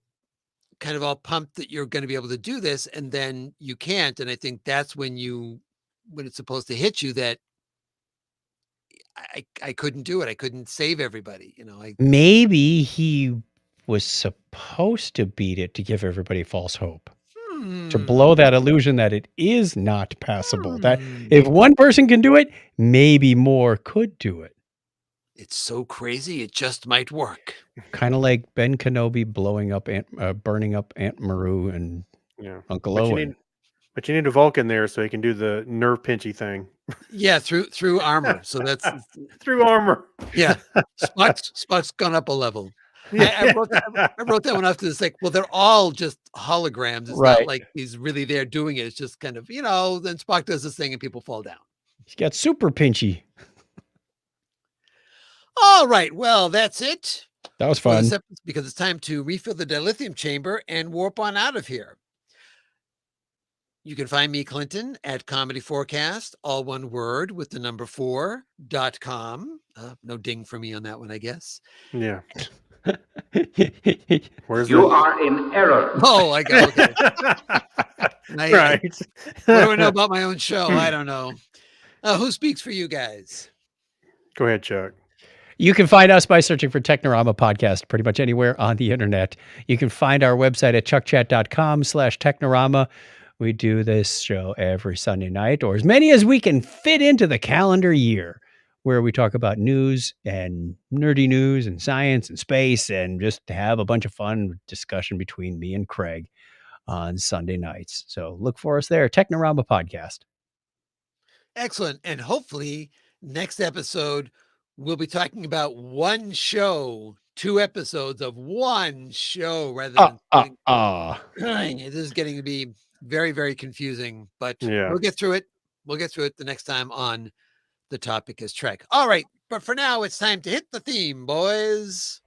kind of all pumped that you're going to be able to do this, and then you can't. And I think that's when it's supposed to hit you that I couldn't do it. I couldn't save everybody. Maybe he was supposed to beat it to give everybody false hope. To blow that illusion that it is not passable. That if one person can do it, maybe more could do it. It's so crazy, it just might work. Kind of like Ben Kenobi burning up Aunt Maru and Uncle Owen. But you need a Vulcan there so he can do the nerve pinchy thing. Yeah, through armor. So that's through armor. Yeah, Spock's gone up a level. I wrote that one off to this, like, well, they're all just holograms. It's not like he's really there doing it. It's just kind of, then Spock does this thing and people fall down. He's got super pinchy. All right. Well, that's it. That was fun. Because it's time to refill the dilithium chamber and warp on out of here. You can find me, Clinton, at Comedy Forecast, all one word with the number 4.com. No ding for me on that one, I guess. Yeah. You are in error. Oh, I got it. Right. What do I know about my own show? I don't know. Who speaks for you guys? Go ahead, Chuck. You can find us by searching for Technorama Podcast pretty much anywhere on the internet. You can find our website at chuckchat.com/Technorama. We do this show every Sunday night, or as many as we can fit into the calendar year, where we talk about news and nerdy news and science and space, and just have a bunch of fun discussion between me and Craig on Sunday nights. So look for us there, Technorama Podcast. Excellent. And hopefully next episode, we'll be talking about one show, 2 episodes of one show rather than this is getting to be very, very confusing, but we'll get through it. We'll get through it the next time on The Topic is Trek. All right. But for now, it's time to hit the theme, boys.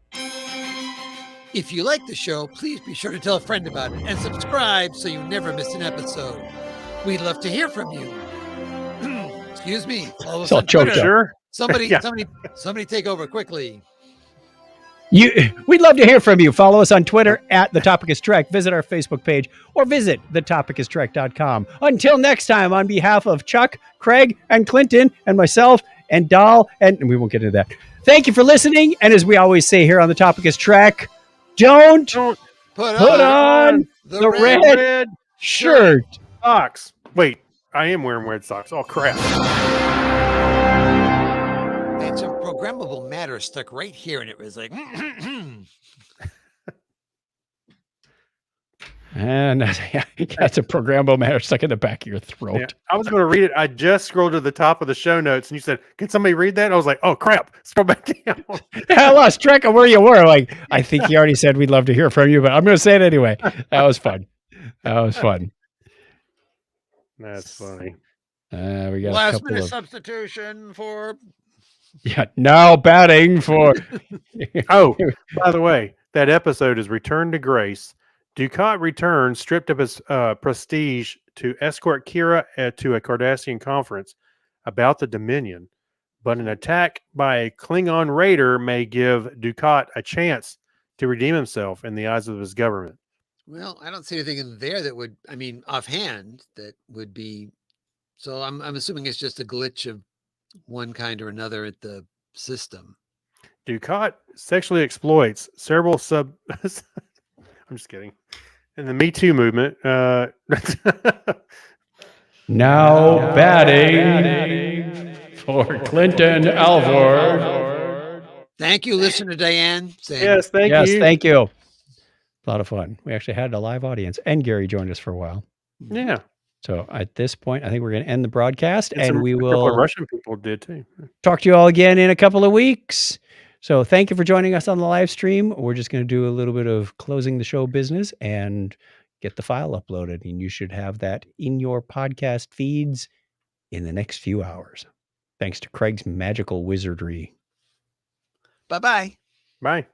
If you like the show, please be sure to tell a friend about it and subscribe so you never miss an episode. We'd love to hear from you. Excuse me. Follow us on Twitter. Sure. Somebody take over quickly. We'd love to hear from you. Follow us on Twitter at The Topic is Trek. Visit our Facebook page or visit thetopicistrek.com. Until next time, on behalf of Chuck, Craig, and Clinton, and myself, and Dahl, and we won't get into that. Thank you for listening. And as we always say here on The Topic is Trek, don't Put on the red shirt. Socks. Wait, I am wearing red socks. Oh, crap. And some programmable matter stuck right here, and it was like... And that's a programmable matter stuck in the back of your throat. Yeah, I was going to read it. I just scrolled to the top of the show notes, and you said, "Can somebody read that?" I was like, "Oh crap!" Scroll back down. I lost track of where you were. Like, I think you already said we'd love to hear from you, but I'm going to say it anyway. That was fun. That's funny. We got last minute substitution for. Yeah, now batting for. Oh, by the way, that episode is Return to Grace. Dukat returns, stripped of his prestige, to escort Kira to a Cardassian conference about the Dominion. But an attack by a Klingon raider may give Dukat a chance to redeem himself in the eyes of his government. Well, I don't see anything in there that would, offhand, that would be. So I'm assuming it's just a glitch of one kind or another at the system. Dukat sexually exploits several sub. I'm just kidding. In the Me Too movement. Now batting for Clinton Alvord. Thank you, listener Diane. Yes, thank you. Thank you. A lot of fun. We actually had a live audience, and Gary joined us for a while. Yeah. So at this point, I think we're going to end the broadcast, and we a will. couple of Russian people did too. Talk to you all again in a couple of weeks. So thank you for joining us on the live stream. We're just going to do a little bit of closing the show business and get the file uploaded. And you should have that in your podcast feeds in the next few hours. Thanks to Craig's magical wizardry. Bye-bye. Bye.